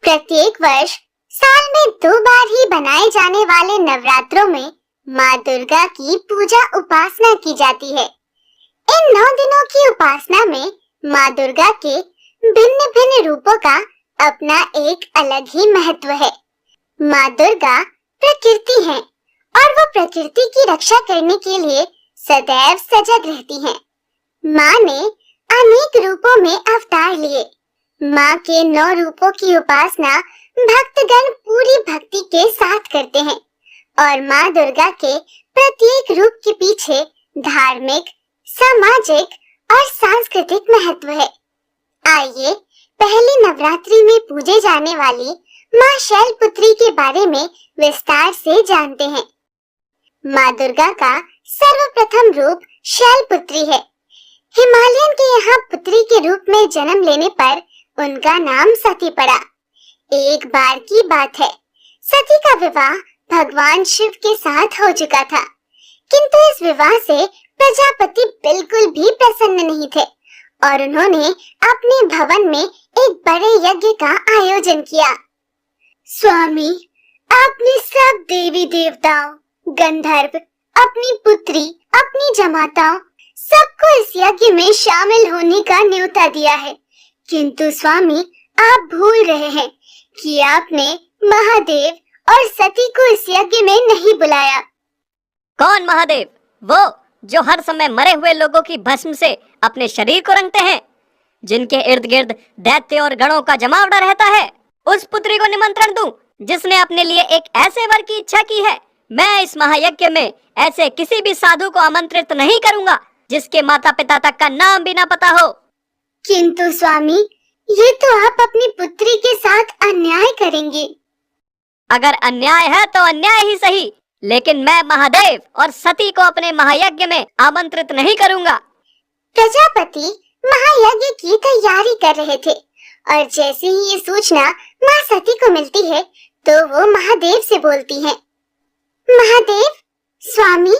प्रत्येक वर्ष साल में 2 बार ही बनाए जाने वाले नवरात्रों में माँ दुर्गा की पूजा उपासना की जाती है। इन 9 दिनों की उपासना में माँ दुर्गा के भिन्न भिन्न रूपों का अपना एक अलग ही महत्व है। माँ दुर्गा प्रकृति है और वो प्रकृति की रक्षा करने के लिए सदैव सजग रहती हैं। माँ ने अनेक रूपों में अवतार लिए। माँ के 9 रूपों की उपासना भक्तगण पूरी भक्ति के साथ करते हैं और माँ दुर्गा के प्रत्येक रूप के पीछे धार्मिक, सामाजिक और सांस्कृतिक महत्व है। आइए पहली नवरात्रि में पूजे जाने वाली माँ शैलपुत्री के बारे में विस्तार से जानते हैं। माँ दुर्गा का सर्वप्रथम रूप शैलपुत्री है। हिमालयन के यहाँ पुत्री के रूप में जन्म लेने पर उनका नाम सती पड़ा। एक बार की बात है, सती का विवाह भगवान शिव के साथ हो चुका था, किंतु इस विवाह से प्रजापति बिल्कुल भी प्रसन्न नहीं थे और उन्होंने अपने भवन में एक बड़े यज्ञ का आयोजन किया। स्वामी, आपने सब देवी देवताओं, गंधर्व, अपनी पुत्री, अपनी जमाताओं सबको इस यज्ञ में शामिल होने का न्योता दिया है, किंतु स्वामी आप भूल रहे हैं कि आपने महादेव और सती को इस यज्ञ में नहीं बुलाया। कौन महादेव? वो जो हर समय मरे हुए लोगों की भस्म से अपने शरीर को रंगते हैं, जिनके इर्द गिर्द दैत्य और गणों का जमावड़ा रहता है। उस पुत्री को निमंत्रण दूं जिसने अपने लिए एक ऐसे वर की इच्छा की है। मैं इस महायज्ञ में ऐसे किसी भी साधु को आमंत्रित नहीं करूंगा जिसके माता पिता तक का नाम भी ना पता हो। किंतु स्वामी, ये तो आप अपनी पुत्री के साथ अन्याय करेंगे। अगर अन्याय है तो अन्याय ही सही, लेकिन मैं महादेव और सती को अपने महायज्ञ में आमंत्रित नहीं करूंगा। प्रजापति महायज्ञ की तैयारी कर रहे थे और जैसे ही ये सूचना माँ सती को मिलती है तो वो महादेव से बोलती हैं। महादेव, स्वामी,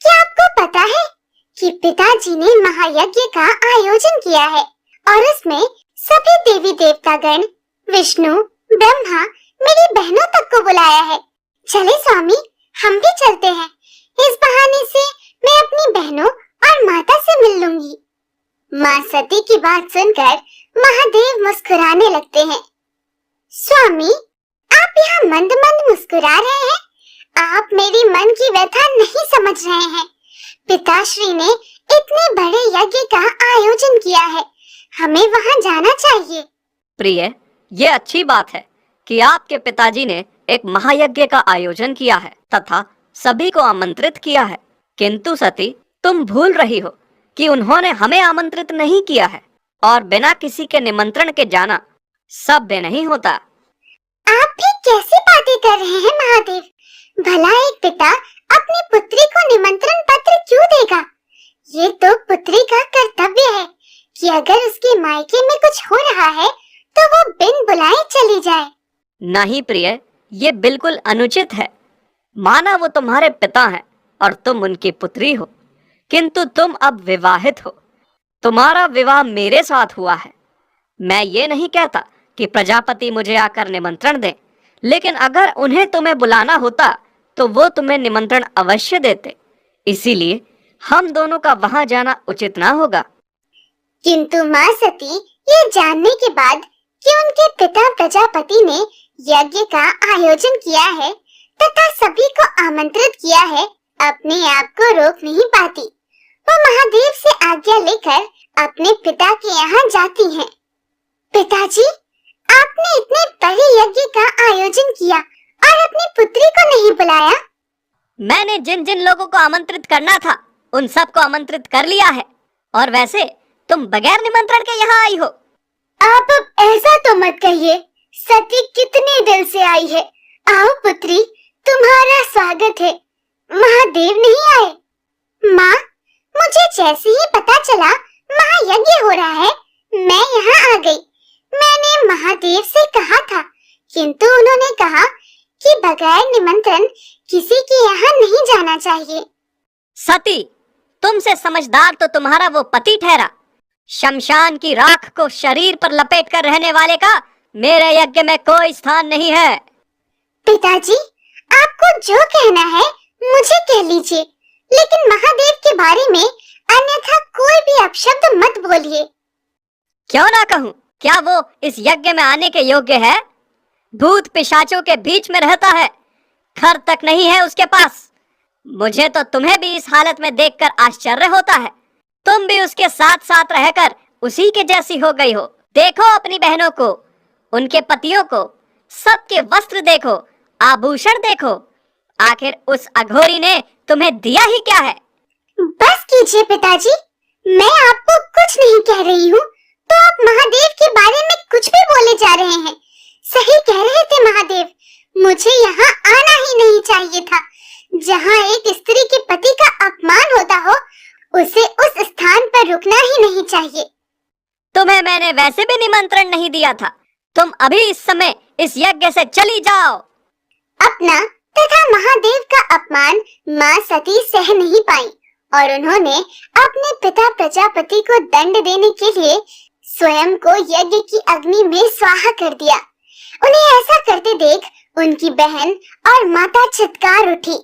क्या आपको पता है कि पिताजी ने महायज्ञ का आयोजन किया है और उसमें सभी देवी देवतागण, विष्णु, ब्रह्मा, मेरी बहनों तक को बुलाया है। चले स्वामी, हम भी चलते हैं। इस बहाने से मैं अपनी बहनों और माता से मिल लूंगी। माँ सती की बात सुनकर महादेव मुस्कुराने लगते हैं। स्वामी, आप यहाँ मंद मंद मुस्कुरा रहे हैं। आप मेरी मन की व्यथा नहीं समझ रहे हैं। पिताश्री ने इतने बड़े यज्ञ का आयोजन किया है, हमें वहाँ जाना चाहिए। प्रिय, ये अच्छी बात है कि आपके पिताजी ने एक महायज्ञ का आयोजन किया है तथा सभी को आमंत्रित किया है, किंतु सती, तुम भूल रही हो कि उन्होंने हमें आमंत्रित नहीं किया है और बिना किसी के निमंत्रण के जाना सभ्य नहीं होता। आप भी कैसी बातें कर रहे हैं महादेव? भला एक पिता अपनी पुत्री को निमंत्रण पत्र क्यों देगा? ये तो पुत्री का कर्तव्य है कि अगर उसके मायके में कुछ हो रहा है तो वो बिन बुलाए चली जाए। नहीं प्रिय, ये बिल्कुल अनुचित है। माना वो तुम्हारे पिता हैं और तुम उनकी पुत्री हो, किंतु तुम अब विवाहित हो। तुम्हारा विवाह मेरे साथ हुआ है। मैं ये नहीं कहता कि प्रजापति मुझे आकर निमंत्रण दें, लेकिन अगर उन्हें तुम्हें बुलाना होता तो वो तुम्हें निमंत्रण अवश्य देते। इसीलिए हम दोनों का वहां जाना उचित ना होगा। किंतु माँ सती ये जानने के बाद कि उनके पिता प्रजापति ने यज्ञ का आयोजन किया है तथा सभी को आमंत्रित किया है, अपने आप को रोक नहीं पाती। वो महादेव से आज्ञा लेकर अपने पिता के यहाँ जाती हैं। पिताजी, आपने इतने बड़े यज्ञ का आयोजन किया और अपनी पुत्री को नहीं बुलाया। मैंने जिन जिन लोगों को आमंत्रित करना था उन सबको आमंत्रित कर लिया है, और वैसे तुम बगैर निमंत्रण के यहाँ आई हो। आप अब ऐसा तो मत कहिए। सती कितने दिल से आई है। आओ पुत्री, तुम्हारा स्वागत है। महादेव नहीं आए? माँ, मुझे जैसे ही पता चला महायज्ञ हो रहा है, मैं यहाँ आ गई। मैंने महादेव से कहा था, किंतु उन्होंने कहा कि बगैर निमंत्रण किसी के यहाँ नहीं जाना चाहिए। सती, तुमसे समझदार तो तुम्हारा वो पति ठहरा। शमशान की राख को शरीर पर लपेट कर रहने वाले का मेरे यज्ञ में कोई स्थान नहीं है। पिताजी, आपको जो कहना है मुझे कह लीजिए, लेकिन महादेव के बारे में अन्यथा कोई भी अपशब्द मत बोलिए। क्यों ना कहूँ? क्या वो इस यज्ञ में आने के योग्य है? भूत पिशाचों के बीच में रहता है, घर तक नहीं है उसके पास। मुझे तो तुम्हें भी इस हालत में देखकर आश्चर्य होता है। तुम भी उसके साथ साथ रहकर उसी के जैसी हो गई हो। देखो अपनी बहनों को, उनके पतियों को, सबके वस्त्र देखो, आभूषण देखो। आखिर उस अघोरी ने तुम्हें दिया ही क्या है? बस कीजिए पिताजी, मैं आपको कुछ नहीं कह रही हूँ, तो आप महादेव के बारे में कुछ भी बोले जा रहे हैं। सही कह रहे थे महादेव, मुझे यहाँ आना ही नहीं चाहिए था। जहाँ एक स्त्री के पति का अपमान होता हो, उसे उस स्थान पर रुकना ही नहीं चाहिए। तुम्हें मैंने वैसे भी निमंत्रण नहीं दिया था। तुम अभी इस समय इस यज्ञ से चली जाओ। अपना तथा महादेव का अपमान माँ सती सह नहीं पाई और उन्होंने अपने पिता प्रजापति को दंड देने के लिए स्वयं को यज्ञ की अग्नि में स्वाहा कर दिया। उन्हें ऐसा करते देख उनकी बहन और माता चित्कार उठी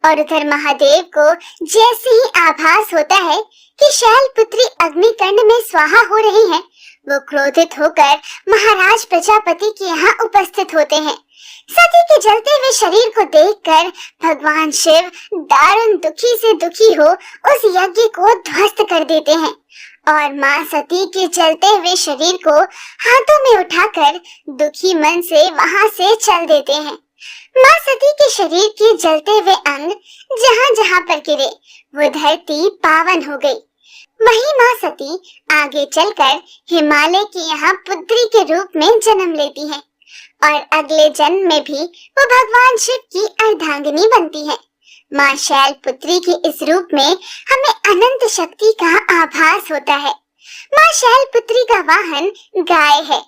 और उधर महादेव को जैसे ही आभास होता है कि शैलपुत्री अग्निकुंड में स्वाहा हो रही हैं, वो क्रोधित होकर महाराज प्रजापति के यहाँ उपस्थित होते हैं। सती के जलते हुए शरीर को देखकर भगवान शिव दारुण दुखी से दुखी हो उस यज्ञ को ध्वस्त कर देते हैं और माँ सती के जलते हुए शरीर को हाथों में उठाकर दुखी मन से वहां से चल देते हैं। माँ सती के शरीर के जलते हुए अंग जहाँ जहाँ पर गिरे वो धरती पावन हो गई। वहीं माँ सती आगे चलकर हिमालय के यहाँ पुत्री के रूप में जन्म लेती हैं और अगले जन्म में भी वो भगवान शिव की अर्धांगिनी बनती है। माँ शैलपुत्री के इस रूप में हमें अनंत शक्ति का आभास होता है। माँ शैलपुत्री का वाहन गाय है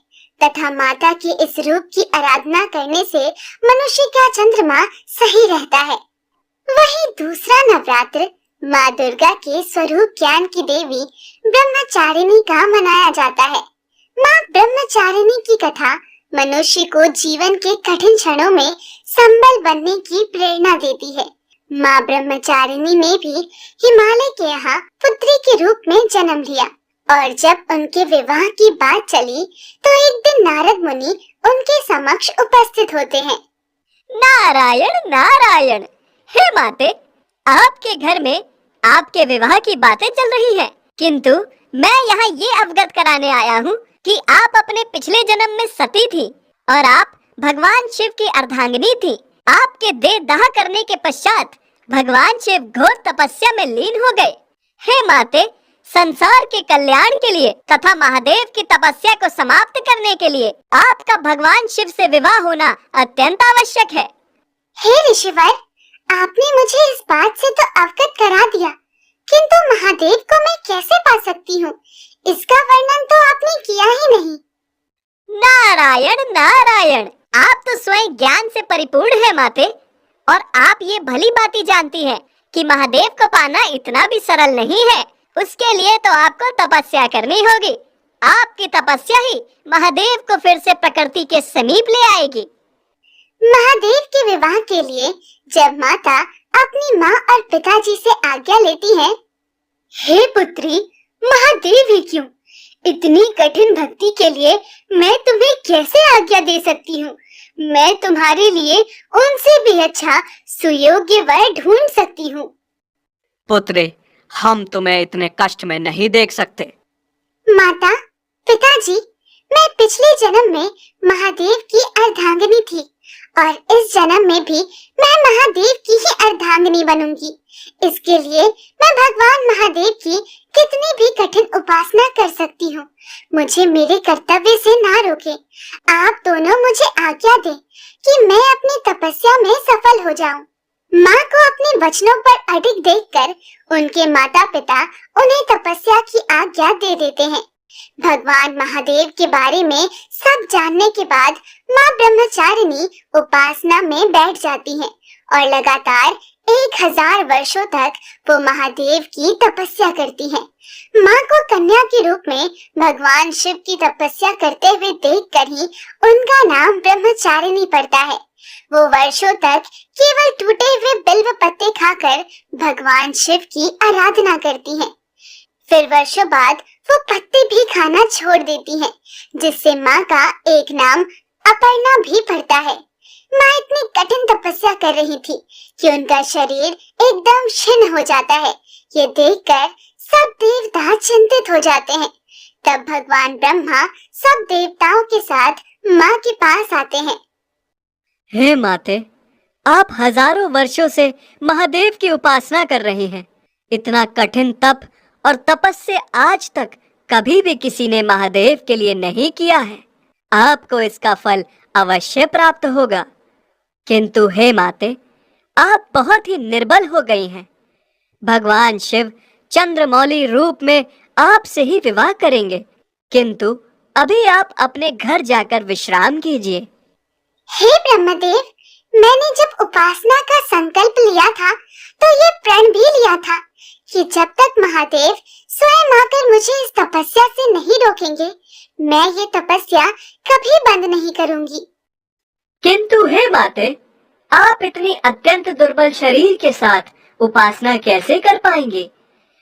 तथा माता के इस रूप की आराधना करने से मनुष्य का चंद्रमा सही रहता है। वहीं दूसरा नवरात्र माँ दुर्गा के स्वरूप ज्ञान की देवी ब्रह्मचारिणी का मनाया जाता है। माँ ब्रह्मचारिणी की कथा मनुष्य को जीवन के कठिन क्षणों में संबल बनने की प्रेरणा देती है। माँ ब्रह्मचारिणी ने भी हिमालय के यहाँ पुत्री के रूप में जन्म लिया और जब उनके विवाह की बात चली तो एक दिन नारद मुनि उनके समक्ष उपस्थित होते हैं। नारायण नारायण, हे माते, आपके घर में आपके विवाह की बातें चल रही हैं, किंतु मैं यहाँ ये अवगत कराने आया हूँ कि आप अपने पिछले जन्म में सती थी और आप भगवान शिव की अर्धांगिनी थी। आपके देह दाह करने के पश्चात भगवान शिव घोर तपस्या में लीन हो गए। हे माते, संसार के कल्याण के लिए तथा महादेव की तपस्या को समाप्त करने के लिए आपका भगवान शिव से विवाह होना अत्यंत आवश्यक है। हे ऋषिवर, आपने मुझे इस बात से तो अवगत करा दिया, किंतु महादेव को मैं कैसे पा सकती हूँ, इसका वर्णन तो आपने किया ही नहीं। नारायण नारायण, आप तो स्वयं ज्ञान से परिपूर्ण है माते, और आप ये भली बात जानती हैं कि महादेव को पाना इतना भी सरल नहीं है। उसके लिए तो आपको तपस्या करनी होगी। आपकी तपस्या ही महादेव को फिर से प्रकृति के समीप ले आएगी। महादेव के विवाह के लिए जब माता अपनी माँ और पिताजी से आज्ञा लेती है, हे पुत्री, महादेव ही क्यों, इतनी कठिन भक्ति के लिए मैं तुम्हें कैसे आज्ञा दे सकती हूँ। मैं तुम्हारे लिए उनसे भी अच्छा सुयोग्य वर ढूंढ सकती हूँ। पुत्री, हम तुम्हें इतने कष्ट में नहीं देख सकते। माता, पिताजी, मैं पिछले जन्म में महादेव की अर्धांगिनी थी और इस जन्म में भी मैं महादेव की ही अर्धांगिनी बनूंगी। इसके लिए मैं भगवान महादेव की कितनी भी कठिन उपासना कर सकती हूँ। मुझे मेरे कर्तव्य से ना रोके। आप दोनों मुझे आज्ञा दें कि मैं अपनी तपस्या में सफल हो जाऊं। माँ को अपने वचनों पर अडिग देखकर उनके माता पिता उन्हें तपस्या की आज्ञा दे देते हैं। भगवान महादेव के बारे में सब जानने के बाद माँ ब्रह्मचारिणी उपासना में बैठ जाती हैं और लगातार 1000 वर्षों तक वो महादेव की तपस्या करती हैं। माँ को कन्या के रूप में भगवान शिव की तपस्या करते हुए देखकर ही उनका नाम ब्रह्मचारिणी पड़ता है। वो वर्षों तक केवल टूटे हुए बिल्व पत्ते खाकर भगवान शिव की आराधना करती हैं। फिर वर्षों बाद वो पत्ते भी खाना छोड़ देती हैं, जिससे माँ का एक नाम अपर्णा भी पड़ता है। माँ इतनी कठिन तपस्या कर रही थी कि उनका शरीर एकदम क्षीण हो जाता है। ये देखकर सब देवता चिंतित हो जाते हैं। तब भगवान ब्रह्मा सब देवताओं के साथ माँ के पास आते हैं। हे माते, आप हजारों वर्षों से महादेव की उपासना कर रही हैं। इतना कठिन तप और तपस्या आज तक कभी भी किसी ने महादेव के लिए नहीं किया है। आपको इसका फल अवश्य प्राप्त होगा। किंतु हे माते, आप बहुत ही निर्बल हो गई हैं। भगवान शिव चंद्रमौली रूप में आपसे ही विवाह करेंगे, किंतु अभी आप अपने घर जाकर विश्राम कीजिए। हे ब्रह्मदेव, मैंने जब उपासना का संकल्प लिया था तो ये प्रण भी लिया था कि जब तक महादेव स्वयं आकर मुझे इस तपस्या से नहीं रोकेंगे, मैं ये तपस्या कभी बंद नहीं करूंगी। किंतु हे माते, आप इतनी अत्यंत दुर्बल शरीर के साथ उपासना कैसे कर पाएंगे?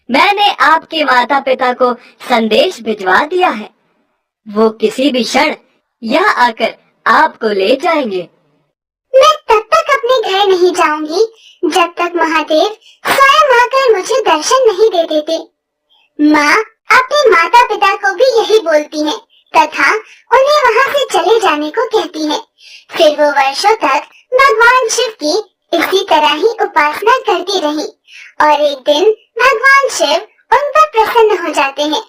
मैंने आपके माता पिता को संदेश भिजवा दिया है। वो किसी भी क्षण यहाँ आकर आपको ले जाएंगे। मैं तब तक अपने घर नहीं जाऊंगी जब तक महादेव स्वयं आकर मुझे दर्शन नहीं दे देते। माँ अपने माता पिता को भी यही बोलती हैं तथा उन्हें वहाँ से चले जाने को कहती हैं। फिर वो वर्षों तक भगवान शिव की इसी तरह ही उपासना करती रही और एक दिन भगवान शिव उन पर प्रसन्न हो जाते हैं।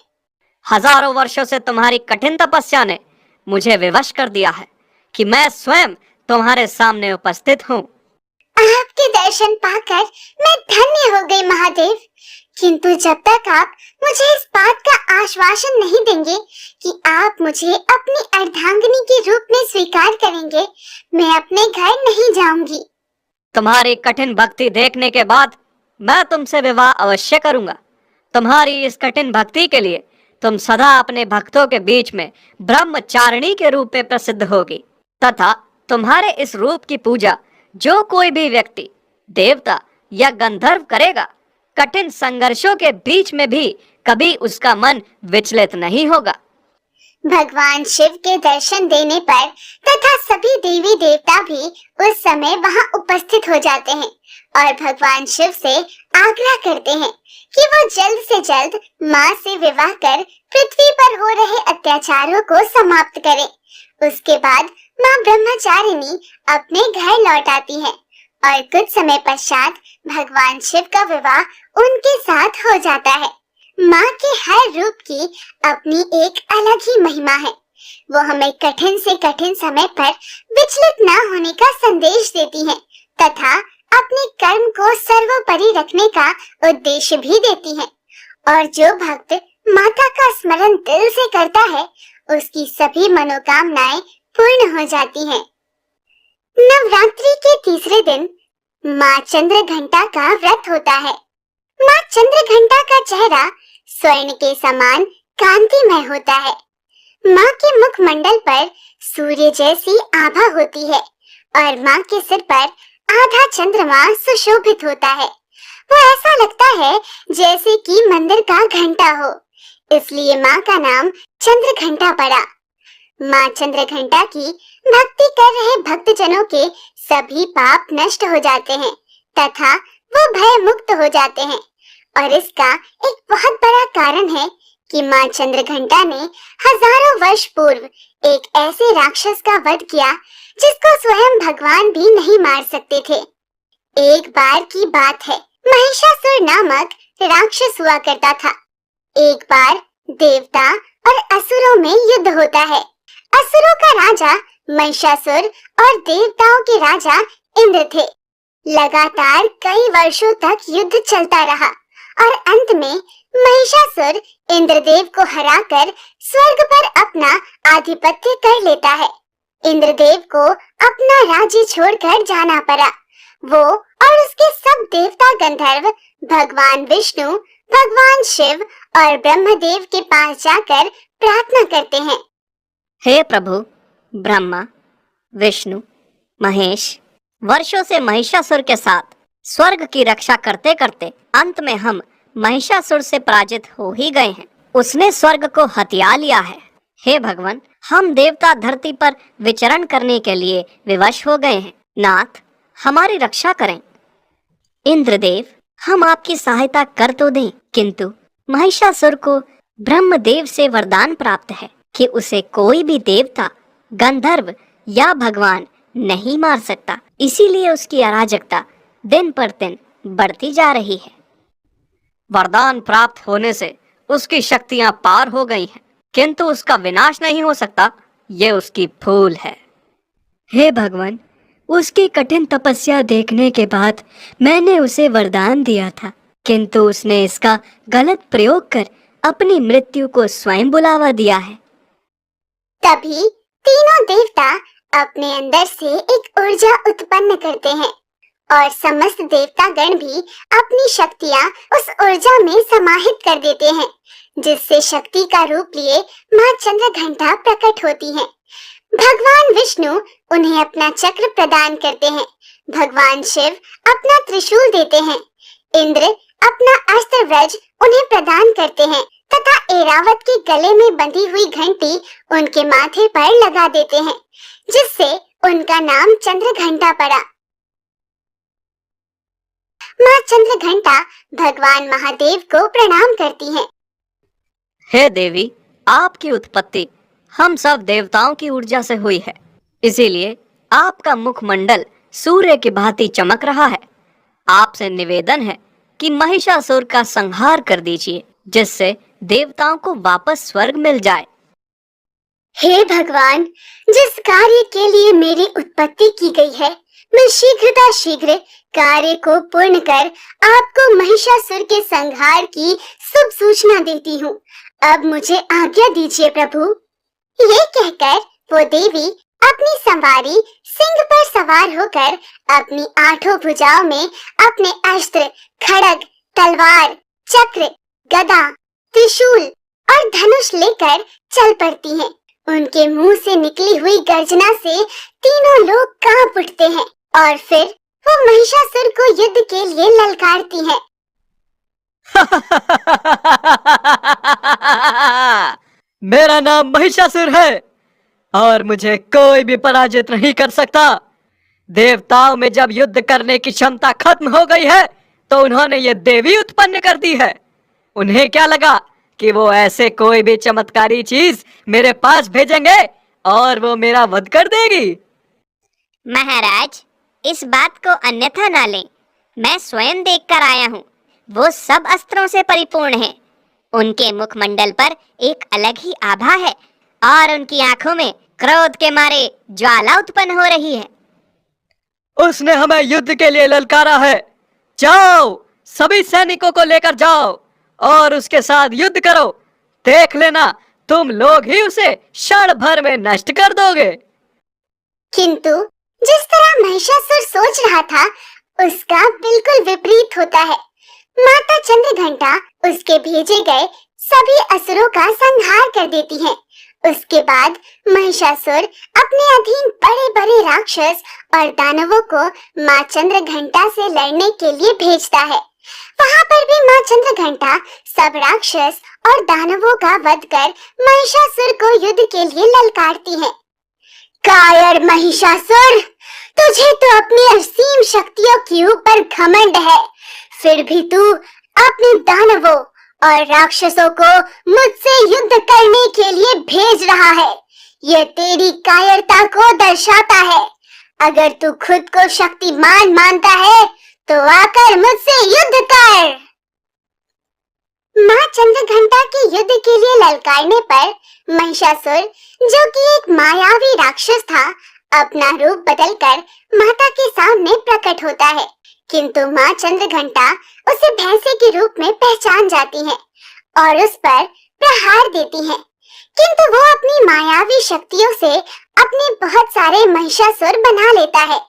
हजारों वर्षों से तुम्हारी कठिन तपस्या ने मुझे विवश कर दिया है कि मैं स्वयं तुम्हारे सामने उपस्थित हूँ। आपके दर्शन पाकर मैं धन्य हो गई महादेव, किंतु जब तक आप मुझे इस बात का आश्वासन नहीं देंगे कि आप मुझे अपनी अर्धांगिनी के रूप में स्वीकार करेंगे, मैं अपने घर नहीं जाऊंगी। तुम्हारी कठिन भक्ति देखने के बाद मैं तुमसे विवाह अवश्य करूंगा। तुम्हारी इस कठिन भक्ति के लिए तुम सदा अपने भक्तों के बीच में ब्रह्मचारिणी के रूप में प्रसिद्ध होगी तथा तुम्हारे इस रूप की पूजा जो कोई भी व्यक्ति, देवता या गंधर्व करेगा, कठिन संघर्षों के बीच में भी कभी उसका मन विचलित नहीं होगा। भगवान शिव के दर्शन देने पर तथा सभी देवी देवता भी उस समय वहां उपस्थित हो जाते हैं और भगवान शिव से आग्रह करते हैं कि वो जल्द से जल्द माँ से विवाह कर पृथ्वी पर हो रहे अत्याचारों को समाप्त करें। उसके बाद माँ ब्रह्मचारिणी अपने घर लौट आती है और कुछ समय पश्चात भगवान शिव का विवाह उनके साथ हो जाता है। माँ के हर रूप की अपनी एक अलग ही महिमा है। वो हमें कठिन से कठिन समय पर विचलित न होने का संदेश देती है तथा अपने कर्म को सर्वोपरि रखने का उद्देश्य भी देती है। और जो भक्त माता का स्मरण दिल से करता है, उसकी सभी मनोकामनाएं पूर्ण हो जाती हैं। नवरात्रि के तीसरे दिन माँ चंद्रघंटा का व्रत होता है। माँ चंद्रघंटा का चेहरा स्वर्ण के समान कांतिमय होता है। माँ के मुखमंडल पर सूर्य जैसी आभा होती है और माँ के सिर पर आधा चंद्रमा सुशोभित होता है। वो ऐसा लगता है जैसे कि मंदिर का घंटा हो, इसलिए माँ का नाम चंद्रघंटा पड़ा। माँ चंद्रघंटा की भक्ति कर रहे भक्तजनों के सभी पाप नष्ट हो जाते हैं तथा वो भय मुक्त हो जाते हैं। और इसका एक बहुत बड़ा कारण है कि माँ चंद्रघंटा ने हजारों वर्ष पूर्व एक ऐसे राक्षस का वध किया जिसको स्वयं भगवान भी नहीं मार सकते थे। एक बार की बात है, महिषासुर नामक राक्षस हुआ करता था। एक बार देवता और असुरों में युद्ध होता है। असुरों का राजा महिषासुर और देवताओं के राजा इंद्र थे। लगातार कई वर्षों तक युद्ध चलता रहा और अंत में महिषासुर इंद्रदेव को हराकर स्वर्ग पर अपना आधिपत्य कर लेता है। इंद्रदेव को अपना राज्य छोड़कर जाना पड़ा। वो और उसके सब देवता गंधर्व भगवान विष्णु, भगवान शिव और ब्रह्मदेव के पास जाकर प्रार्थना करते हैं। हे प्रभु, ब्रह्मा, विष्णु, महेश, वर्षों से महिषासुर के साथ स्वर्ग की रक्षा करते करते अंत में हम महिषासुर से पराजित हो ही गए हैं। उसने स्वर्ग को हथिया लिया है। हे भगवान, हम देवता धरती पर विचरण करने के लिए विवश हो गए हैं। नाथ, हमारी रक्षा करें। इंद्रदेव, हम आपकी सहायता कर तो दें, किंतु महिषासुर को ब्रह्मदेव से वरदान प्राप्त है कि उसे कोई भी देवता, गंधर्व या भगवान नहीं मार सकता। इसीलिए उसकी अराजकता दिन पर दिन बढ़ती जा रही है। वरदान प्राप्त होने से उसकी शक्तियां पार हो गई हैं, किंतु उसका विनाश नहीं हो सकता। ये उसकी भूल है। हे भगवान, उसकी कठिन तपस्या देखने के बाद मैंने उसे वरदान दिया था, किंतु उसने इसका गलत प्रयोग कर अपनी मृत्यु को स्वयं बुलावा दिया है। तभी तीनों देवता अपने अंदर से एक ऊर्जा उत्पन्न करते हैं और समस्त देवतागण भी अपनी शक्तियां उस ऊर्जा में समाहित कर देते हैं, जिससे शक्ति का रूप लिए मां चंद्रघंटा प्रकट होती हैं। भगवान विष्णु उन्हें अपना चक्र प्रदान करते हैं, भगवान शिव अपना त्रिशूल देते हैं, इंद्र अपना अस्त्र व्रज उन्हें प्रदान करते हैं तथा ऐरावत के गले में बंधी हुई घंटी उनके माथे पर लगा देते हैं, जिससे उनका नाम चंद्रघंटा पड़ा। मां चंद्रघंटा भगवान महादेव को प्रणाम करती हैं। हे देवी, आपकी उत्पत्ति हम सब देवताओं की ऊर्जा से हुई है, इसीलिए आपका मुखमंडल सूर्य की भांति चमक रहा है। आपसे निवेदन है कि महिषासुर का संहार कर दीजिए, जिससे देवताओं को वापस स्वर्ग मिल जाए। हे भगवान, जिस कार्य के लिए मेरी उत्पत्ति की गई है, मैं शीघ्र कार्य को पूर्ण कर आपको महिषासुर के संहार की शुभ सूचना देती हूँ। अब मुझे आज्ञा दीजिए प्रभु। ये कहकर वो देवी अपनी सवारी सिंह पर सवार होकर अपनी 8 भुजाओं में अपने अस्त्र, खड्ग, तलवार, चक्र, गदा, त्रिशूल और धनुष लेकर चल पड़ती हैं। उनके मुंह से निकली हुई गर्जना से तीनों लोग कांप उठते हैं और फिर वो महिषासुर को युद्ध के लिए ललकारती हैं। मेरा नाम महिषासुर है और मुझे कोई भी पराजित नहीं कर सकता। देवताओं में जब युद्ध करने की क्षमता खत्म हो गई है, तो उन्होंने ये देवी उत्पन्न कर दी है। उन्हें क्या लगा कि वो ऐसे कोई भी चमत्कारी चीज मेरे पास भेजेंगे और वो मेरा वध कर देगी। महाराज, इस बात को अन्यथा ना लें। मैं स्वयं देख कर आया हूँ। वो सब अस्त्रों से परिपूर्ण है। उनके मुखमंडल पर एक अलग ही आभा है और उनकी आंखों में क्रोध के मारे ज्वाला उत्पन्न हो रही है। उसने हमें युद्ध के लिए ललकारा है। जाओ, सभी सैनिकों को लेकर जाओ और उसके साथ युद्ध करो। देख लेना, तुम लोग ही उसे क्षण भर में नष्ट कर दोगे। किंतु जिस तरह महिषासुर सोच रहा था, उसका बिल्कुल विपरीत होता है। माता चंद्रघंटा उसके भेजे गए सभी असुरों का संहार कर देती है। उसके बाद महिषासुर अपने अधीन बड़े बड़े राक्षस और दानवों को माँ चंद्रघंटा से लड़ने के लिए भेजता है। वहाँ पर भी माँ चंद्रघंटा सब राक्षस और दानवों का वध कर महिषासुर को युद्ध के लिए ललकारती है। कायर महिषासुर, तुझे तो अपनी असीम शक्तियों के ऊपर घमंड है, फिर भी तू अपने दानवों और राक्षसों को मुझसे युद्ध करने के लिए भेज रहा है। यह तेरी कायरता को दर्शाता है। अगर तू खुद को शक्तिमान मानता है तो आकर मुझसे युद्ध कर। माँ चंद्रघंटा के युद्ध के लिए ललकारने पर महिषासुर, जो कि एक मायावी राक्षस था, अपना रूप बदलकर माता के सामने प्रकट होता है। किंतु माँ चंद्रघंटा उसे भैंसे के रूप में पहचान जाती है और उस पर प्रहार देती है। किंतु वो अपनी मायावी शक्तियों से अपने बहुत सारे महिषासुर बना लेता है।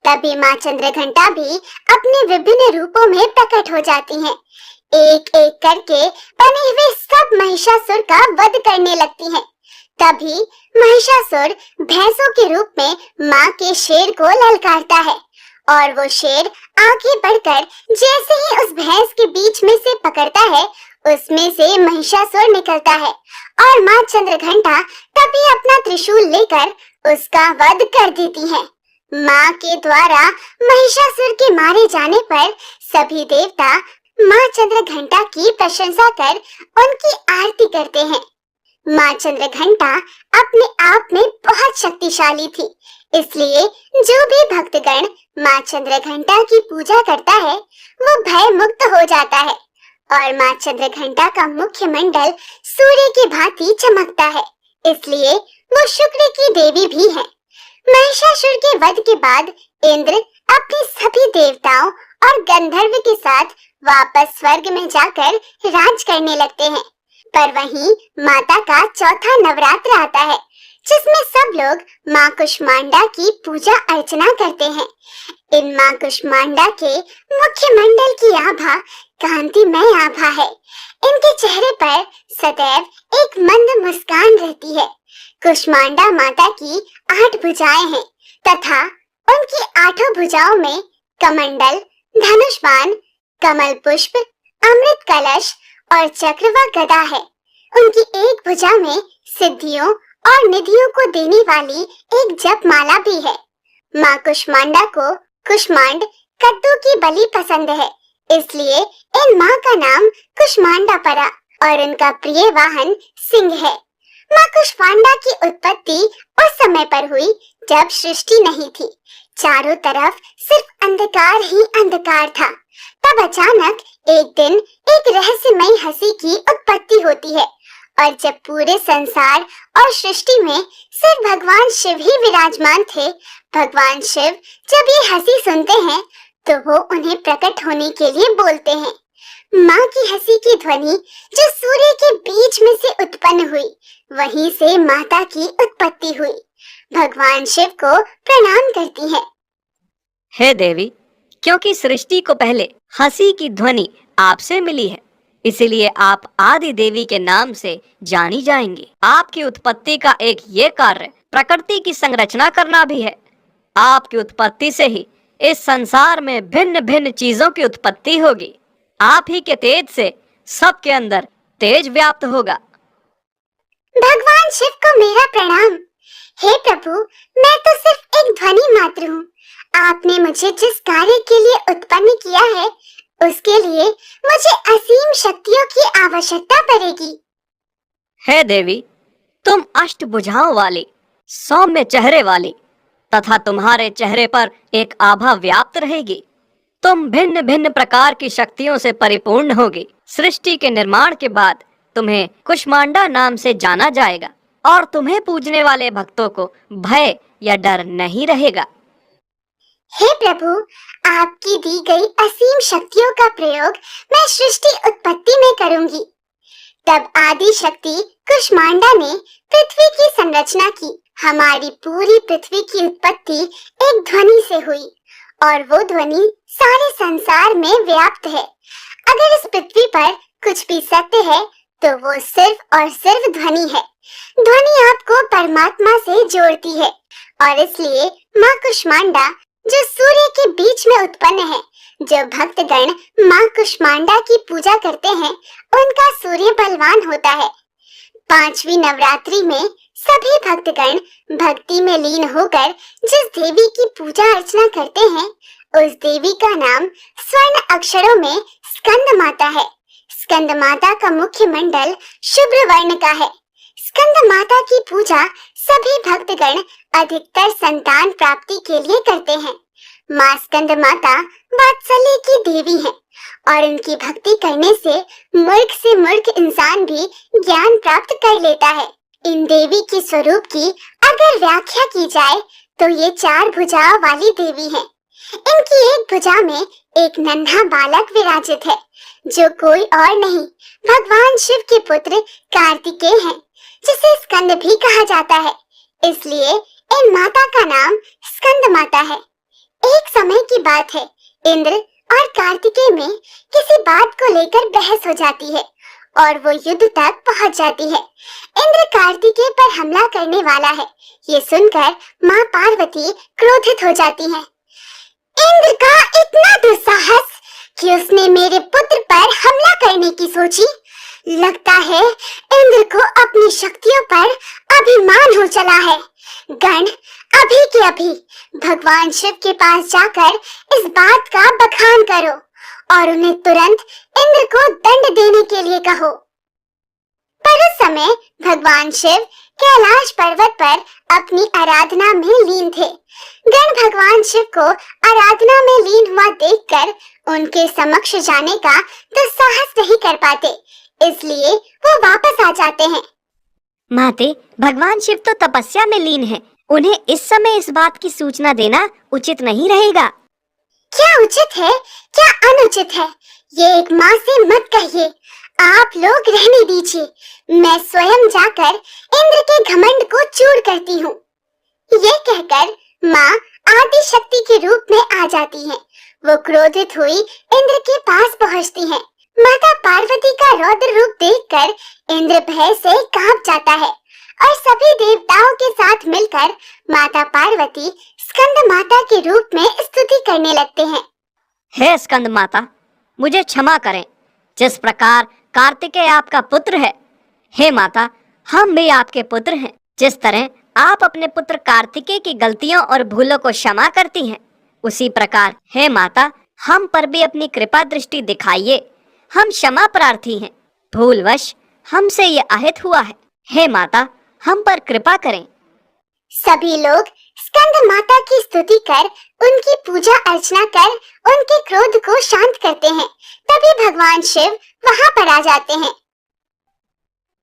तभी माँ चंद्रघंटा भी अपने विभिन्न रूपों में प्रकट हो जाती हैं। एक एक करके बने हुए सब महिषासुर का वध करने लगती हैं। तभी महिषासुर भैंसों के रूप में माँ के शेर को ललकारता है और वो शेर आगे बढ़कर जैसे ही उस भैंस के बीच में से पकड़ता है, उसमें से महिषासुर निकलता है और माँ चंद्रघंटा तभी अपना त्रिशूल लेकर उसका वध कर देती है। माँ के द्वारा महिषासुर के मारे जाने पर सभी देवता माँ चंद्रघंटा की प्रशंसा कर उनकी आरती करते हैं। माँ चंद्रघंटा अपने आप में बहुत शक्तिशाली थी, इसलिए जो भी भक्तगण माँ चंद्रघंटा की पूजा करता है वो भय मुक्त हो जाता है और माँ चंद्रघंटा का मुख्य मंडल सूर्य की भांति चमकता है, इसलिए वो शुक्र की देवी भी है। महिषासुर के वध के बाद इंद्र अपने सभी देवताओं और गंधर्व के साथ वापस स्वर्ग में जाकर राज करने लगते हैं। पर वहीं माता का चौथा नवरात्र आता है, जिसमें सब लोग माँ कुष्मांडा की पूजा अर्चना करते हैं। इन माँ कुष्मांडा के मुख्य मंडल की आभा कांतिमय आभा है। इनके चेहरे पर सदैव एक मंद मुस्कान रहती है। कुष्मांडा माता की 8 भुजाएं हैं तथा उनकी 8 भुजाओं में कमंडल, धनुष बाण, कमल पुष्प, अमृत कलश और चक्र व गदा है। उनकी एक भुजा में सिद्धियों और निधियों को देने वाली एक जप माला भी है। माँ कुष्मांडा को कुष्मांड कद्दू की बलि पसंद है, इसलिए इन माँ का नाम कुष्मांडा पड़ा और उनका प्रिय वाहन सिंह है। माँ कुष्मांडा की उत्पत्ति उस समय पर हुई जब सृष्टि नहीं थी, चारों तरफ सिर्फ अंधकार ही अंधकार था। तब अचानक एक दिन एक रहस्यमय हंसी की उत्पत्ति होती है और जब पूरे संसार और सृष्टि में सिर्फ भगवान शिव ही विराजमान थे, भगवान शिव जब ये हंसी सुनते हैं तो वो उन्हें प्रकट होने के लिए बोलते हैं। माँ की हंसी की ध्वनि जो सूर्य के बीच में से उत्पन्न हुई, वहीं से माता की उत्पत्ति हुई। भगवान शिव को प्रणाम करती है। हे देवी, क्योंकि सृष्टि को पहले हंसी की ध्वनि आपसे मिली है, इसीलिए आप आदि देवी के नाम से जानी जाएंगी। आपकी उत्पत्ति का एक ये कार्य प्रकृति की संरचना करना भी है। आपकी उत्पत्ति से ही इस संसार में भिन्न भिन्न चीजों की उत्पत्ति होगी। आप ही के तेज से सबके अंदर तेज व्याप्त होगा। भगवान शिव को मेरा प्रणाम। हे प्रभु, मैं तो सिर्फ एक ध्वनि मात्र हूँ। आपने मुझे जिस कार्य के लिए उत्पन्न किया है, उसके लिए मुझे असीम शक्तियों की आवश्यकता पड़ेगी। हे देवी, तुम 8 भुजाओं वाली, सौम्य चेहरे वाली तथा तुम्हारे चेहरे पर एक आभा व्याप्त रहेगी। तुम भिन्न भिन्न प्रकार की शक्तियों से परिपूर्ण होगी। सृष्टि के निर्माण के बाद तुम्हें कुष्मांडा नाम से जाना जाएगा और तुम्हें पूजने वाले भक्तों को भय या डर नहीं रहेगा। हे प्रभु, आपकी दी गई असीम शक्तियों का प्रयोग मैं सृष्टि उत्पत्ति में करूंगी। तब आदि शक्ति कुष्मांडा ने पृथ्वी की संरचना की। हमारी पूरी पृथ्वी की उत्पत्ति एक ध्वनि से हुई और वो ध्वनि सारे संसार में व्याप्त है। अगर इस पृथ्वी पर कुछ भी सत्य है तो वो सिर्फ और सिर्फ ध्वनि है। ध्वनि आपको परमात्मा से जोड़ती है और इसलिए माँ कुष्मांडा जो सूर्य के बीच में उत्पन्न है, जो भक्तगण माँ कुष्मांडा की पूजा करते हैं, उनका सूर्य बलवान होता है। 5वीं नवरात्रि में सभी भक्तगण भक्ति में लीन होकर जिस देवी की पूजा अर्चना करते हैं, उस देवी का नाम स्वर्ण अक्षरों में स्कंद माता है। स्कंद माता का मुख्य मंडल शुभ्र वर्ण का है। स्कंद माता की पूजा सभी भक्तगण अधिकतर संतान प्राप्ति के लिए करते हैं। माँ स्कंद माता वात्सल्य की देवी है और इनकी भक्ति करने से मूर्ख इंसान भी ज्ञान प्राप्त कर लेता है। इन देवी के स्वरूप की अगर व्याख्या की जाए तो ये 4 भुजाओं वाली देवी है। इनकी एक भुजा में एक नन्हा बालक विराजित है, जो कोई और नहीं भगवान शिव के पुत्र कार्तिकेय हैं, जिसे स्कंद भी कहा जाता है। इसलिए इन माता का नाम स्कंद माता है। एक समय की बात है, इंद्र और कार्तिकेय में किसी बात को लेकर बहस हो जाती है और वो युद्ध तक पहुंच जाती है। इंद्र कार्तिकेय पर हमला करने वाला है, ये सुनकर माँ पार्वती क्रोधित हो जाती हैं। इंद्र का इतना दुस्साहस कि उसने मेरे पुत्र पर हमला करने की सोची। लगता है इंद्र को अपनी शक्तियों पर अभिमान हो चला है। गण, अभी के अभी भगवान शिव के पास जाकर इस बात का बखान करो और उन्हें तुरंत इंद्र को दंड देने के लिए कहो। पर उस समय भगवान शिव कैलाश पर्वत पर अपनी आराधना में लीन थे। गण भगवान शिव को आराधना में लीन हुआ देखकर उनके समक्ष जाने का दुस्साहस नहीं कर पाते, इसलिए वो वापस आ जाते हैं। माते, भगवान शिव तो तपस्या में लीन है, उन्हें इस समय इस बात की सूचना देना उचित नहीं रहेगा। क्या उचित है, क्या अनुचित है, ये एक माँ से मत कहिए। आप लोग रहने दीजिए, मैं स्वयं जाकर इंद्र के घमंड को चूर करती हूँ। ये कहकर माँ आदि शक्ति के रूप में आ जाती हैं। वो क्रोधित हुई इंद्र के पास पहुँचती हैं। माता पार्वती का रौद्र रूप देखकर इंद्र भय से कांप जाता है और सभी देवताओं के साथ मिलकर माता पार्वती स्कंद माता के रूप में स्तुति करने लगते हैं। हे स्कंद माता, मुझे क्षमा करें। जिस प्रकार कार्तिकेय आपका पुत्र है, हे माता, हम भी आपके पुत्र हैं। जिस तरह आप अपने पुत्र कार्तिकेय की गलतियों और भूलों को क्षमा करती हैं, उसी प्रकार हे माता, हम पर भी अपनी कृपा दृष्टि दिखाइए। हम क्षमा प्रार्थी हैं, भूलवश हमसे ये अहित हुआ है। हे माता, हम पर कृपा करें। सभी लोग स्कंद माता की स्तुति कर, उनकी पूजा अर्चना कर, उनके क्रोध को शांत करते हैं। तभी भगवान शिव वहां पर आ जाते हैं।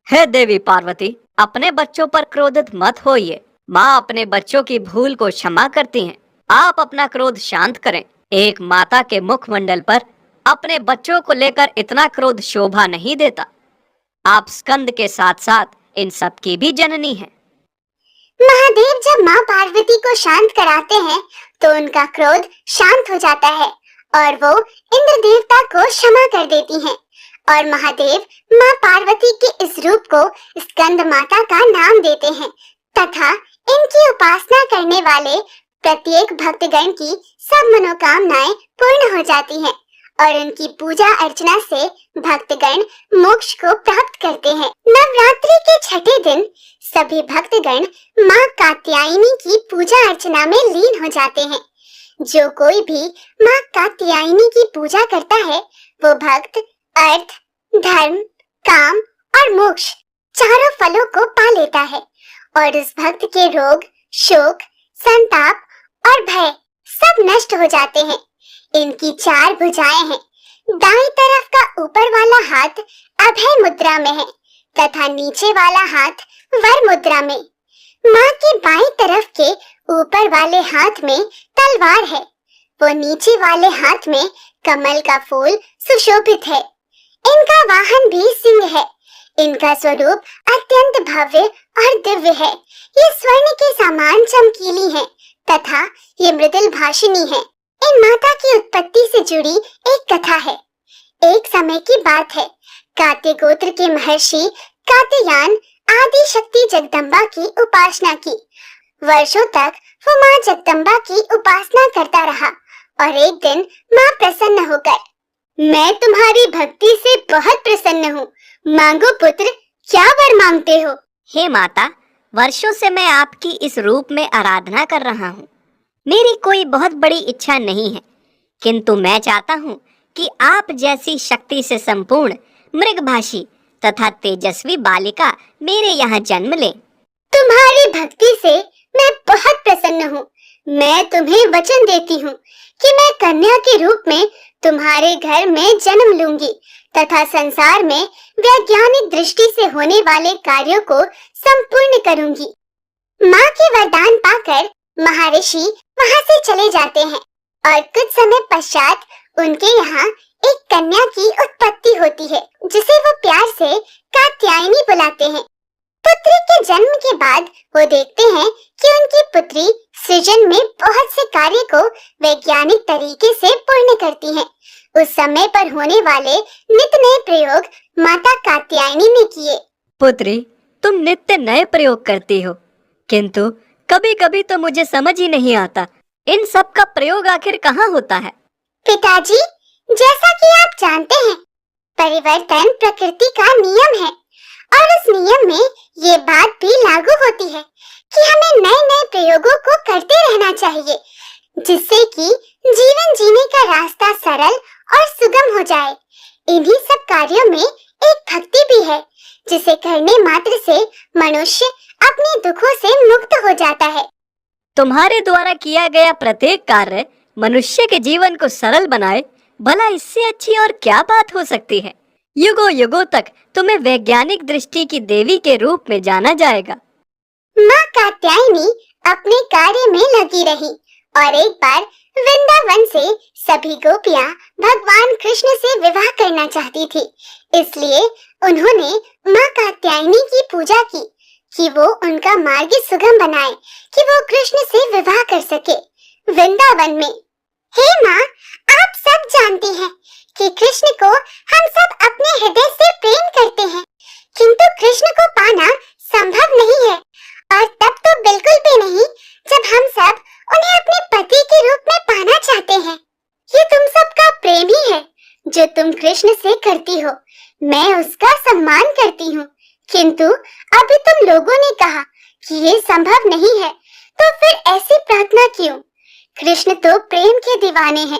हे देवी पार्वती, अपने बच्चों पर क्रोधित मत होइए। माँ अपने बच्चों की भूल को क्षमा करती हैं। आप अपना क्रोध शांत करें। एक माता के मुखमंडल पर अपने बच्चों को लेकर इतना क्रोध शोभा नहीं देता। आप स्कंद के साथ साथ इन सब की भी जननी हैं। महादेव जब माँ पार्वती को शांत कराते हैं तो उनका क्रोध शांत हो जाता है और वो इंद्र देवता को क्षमा कर देती हैं और महादेव माँ पार्वती के इस रूप को स्कंद माता का नाम देते हैं तथा इनकी उपासना करने वाले प्रत्येक भक्तगण की सब मनोकामनाएं पूर्ण हो जाती हैं और उनकी पूजा अर्चना से भक्तगण मोक्ष को प्राप्त करते हैं। नवरात्रि के छठे दिन सभी भक्तगण माँ कात्यायनी की पूजा अर्चना में लीन हो जाते हैं। जो कोई भी माँ कात्यायनी की पूजा करता है वो भक्त अर्थ, धर्म, काम और मोक्ष चारों फलों को पा लेता है और इस भक्त के रोग, शोक, संताप और भय सब नष्ट हो जाते हैं। इनकी 4 भुजाएं हैं। दाईं तरफ का ऊपर वाला हाथ अभय मुद्रा में है तथा नीचे वाला हाथ वर मुद्रा में। माँ के बाईं तरफ के ऊपर वाले हाथ में तलवार है, वो नीचे वाले हाथ में कमल का फूल सुशोभित है। इनका वाहन भी सिंह है। इनका स्वरूप अत्यंत भव्य और दिव्य है। ये स्वर्ण के समान चमकीली है तथा ये मृदुल भाषिणी है। इन माता की उत्पत्ति से जुड़ी एक कथा है। एक समय की बात है, कात्य गोत्र के महर्षि कात्यायन आदि शक्ति जगदम्बा की उपासना की। वर्षों तक वो माँ जगदम्बा की उपासना करता रहा और एक दिन माँ प्रसन्न होकर, मैं तुम्हारी भक्ति से बहुत प्रसन्न हूँ, मांगो पुत्र, क्या वर मांगते हो? हे माता, वर्षों से मैं आपकी इस रूप में आराधना कर रहा हूँ। मेरी कोई बहुत बड़ी इच्छा नहीं है, किंतु मैं चाहता हूँ कि आप जैसी शक्ति से संपूर्ण मृगभाषी तथा तेजस्वी बालिका मेरे यहाँ जन्म ले। तुम्हारी भक्ति से मैं बहुत प्रसन्न हूँ। मैं तुम्हें वचन देती हूँ कि मैं कन्या के रूप में तुम्हारे घर में जन्म लूंगी तथा संसार में वैज्ञानिक दृष्टि से होने वाले कार्यों को संपूर्ण करूंगी। माँ के वरदान पाकर महर्षि वहाँ से चले जाते हैं और कुछ समय पश्चात उनके यहाँ एक कन्या की उत्पत्ति होती है जिसे वो प्यार से कात्यायनी बुलाते हैं। पुत्री के जन्म के बाद वो देखते हैं कि उनकी पुत्री सृजन में बहुत से कार्य को वैज्ञानिक तरीके से पूर्ण करती हैं। उस समय पर होने वाले नित्य नए प्रयोग माता कात्यायनी ने किए। पुत्री, तुम नित्य नए प्रयोग करती हो, किंतु कभी कभी तो मुझे समझ ही नहीं आता इन सब का प्रयोग आखिर कहाँ होता है। पिताजी, जैसा कि आप जानते हैं, परिवर्तन प्रकृति का नियम है और उस नियम में ये बात भी लागू होती है कि हमें नए नए प्रयोगों को करते रहना चाहिए, जिससे कि जीवन जीने का रास्ता सरल और सुगम हो जाए। इन्हीं सब कार्यों में एक भक्ति भी है, जिसे करने मात्र से मनुष्य अपने दुखों से मुक्त हो जाता है। तुम्हारे द्वारा किया गया प्रत्येक कार्य मनुष्य के जीवन को सरल बनाए, भला इससे अच्छी और क्या बात हो सकती है। युगों युगों तक तुम्हें वैज्ञानिक दृष्टि की देवी के रूप में जाना जाएगा। माँ कात्यायनी अपने कार्य में लगी रही और एक बार वृंदावन से सभी गोपियाँ भगवान कृष्ण से विवाह करना चाहती थी। इसलिए उन्होंने माँ कात्यायनी की पूजा की कि वो उनका मार्ग सुगम बनाए, कि वो कृष्ण से विवाह कर सके। वृंदावन में, हे माँ, आप सब जानती हैं कि कृष्ण को हम सब अपने हृदय से प्रेम करते हैं, किंतु कृष्ण को पाना संभव नहीं है, और तब तो बिल्कुल भी नहीं जब हम सब उन्हें अपने पति के रूप में पाना चाहते हैं। ये तुम सबका प्रेम ही है जो तुम कृष्ण से करती हो। मैं उसका सम्मान करती हूँ, किंतु अभी तुम लोगों ने कहा कि ये संभव नहीं है, तो फिर ऐसी प्रार्थना क्यों? कृष्ण तो प्रेम के दीवाने हैं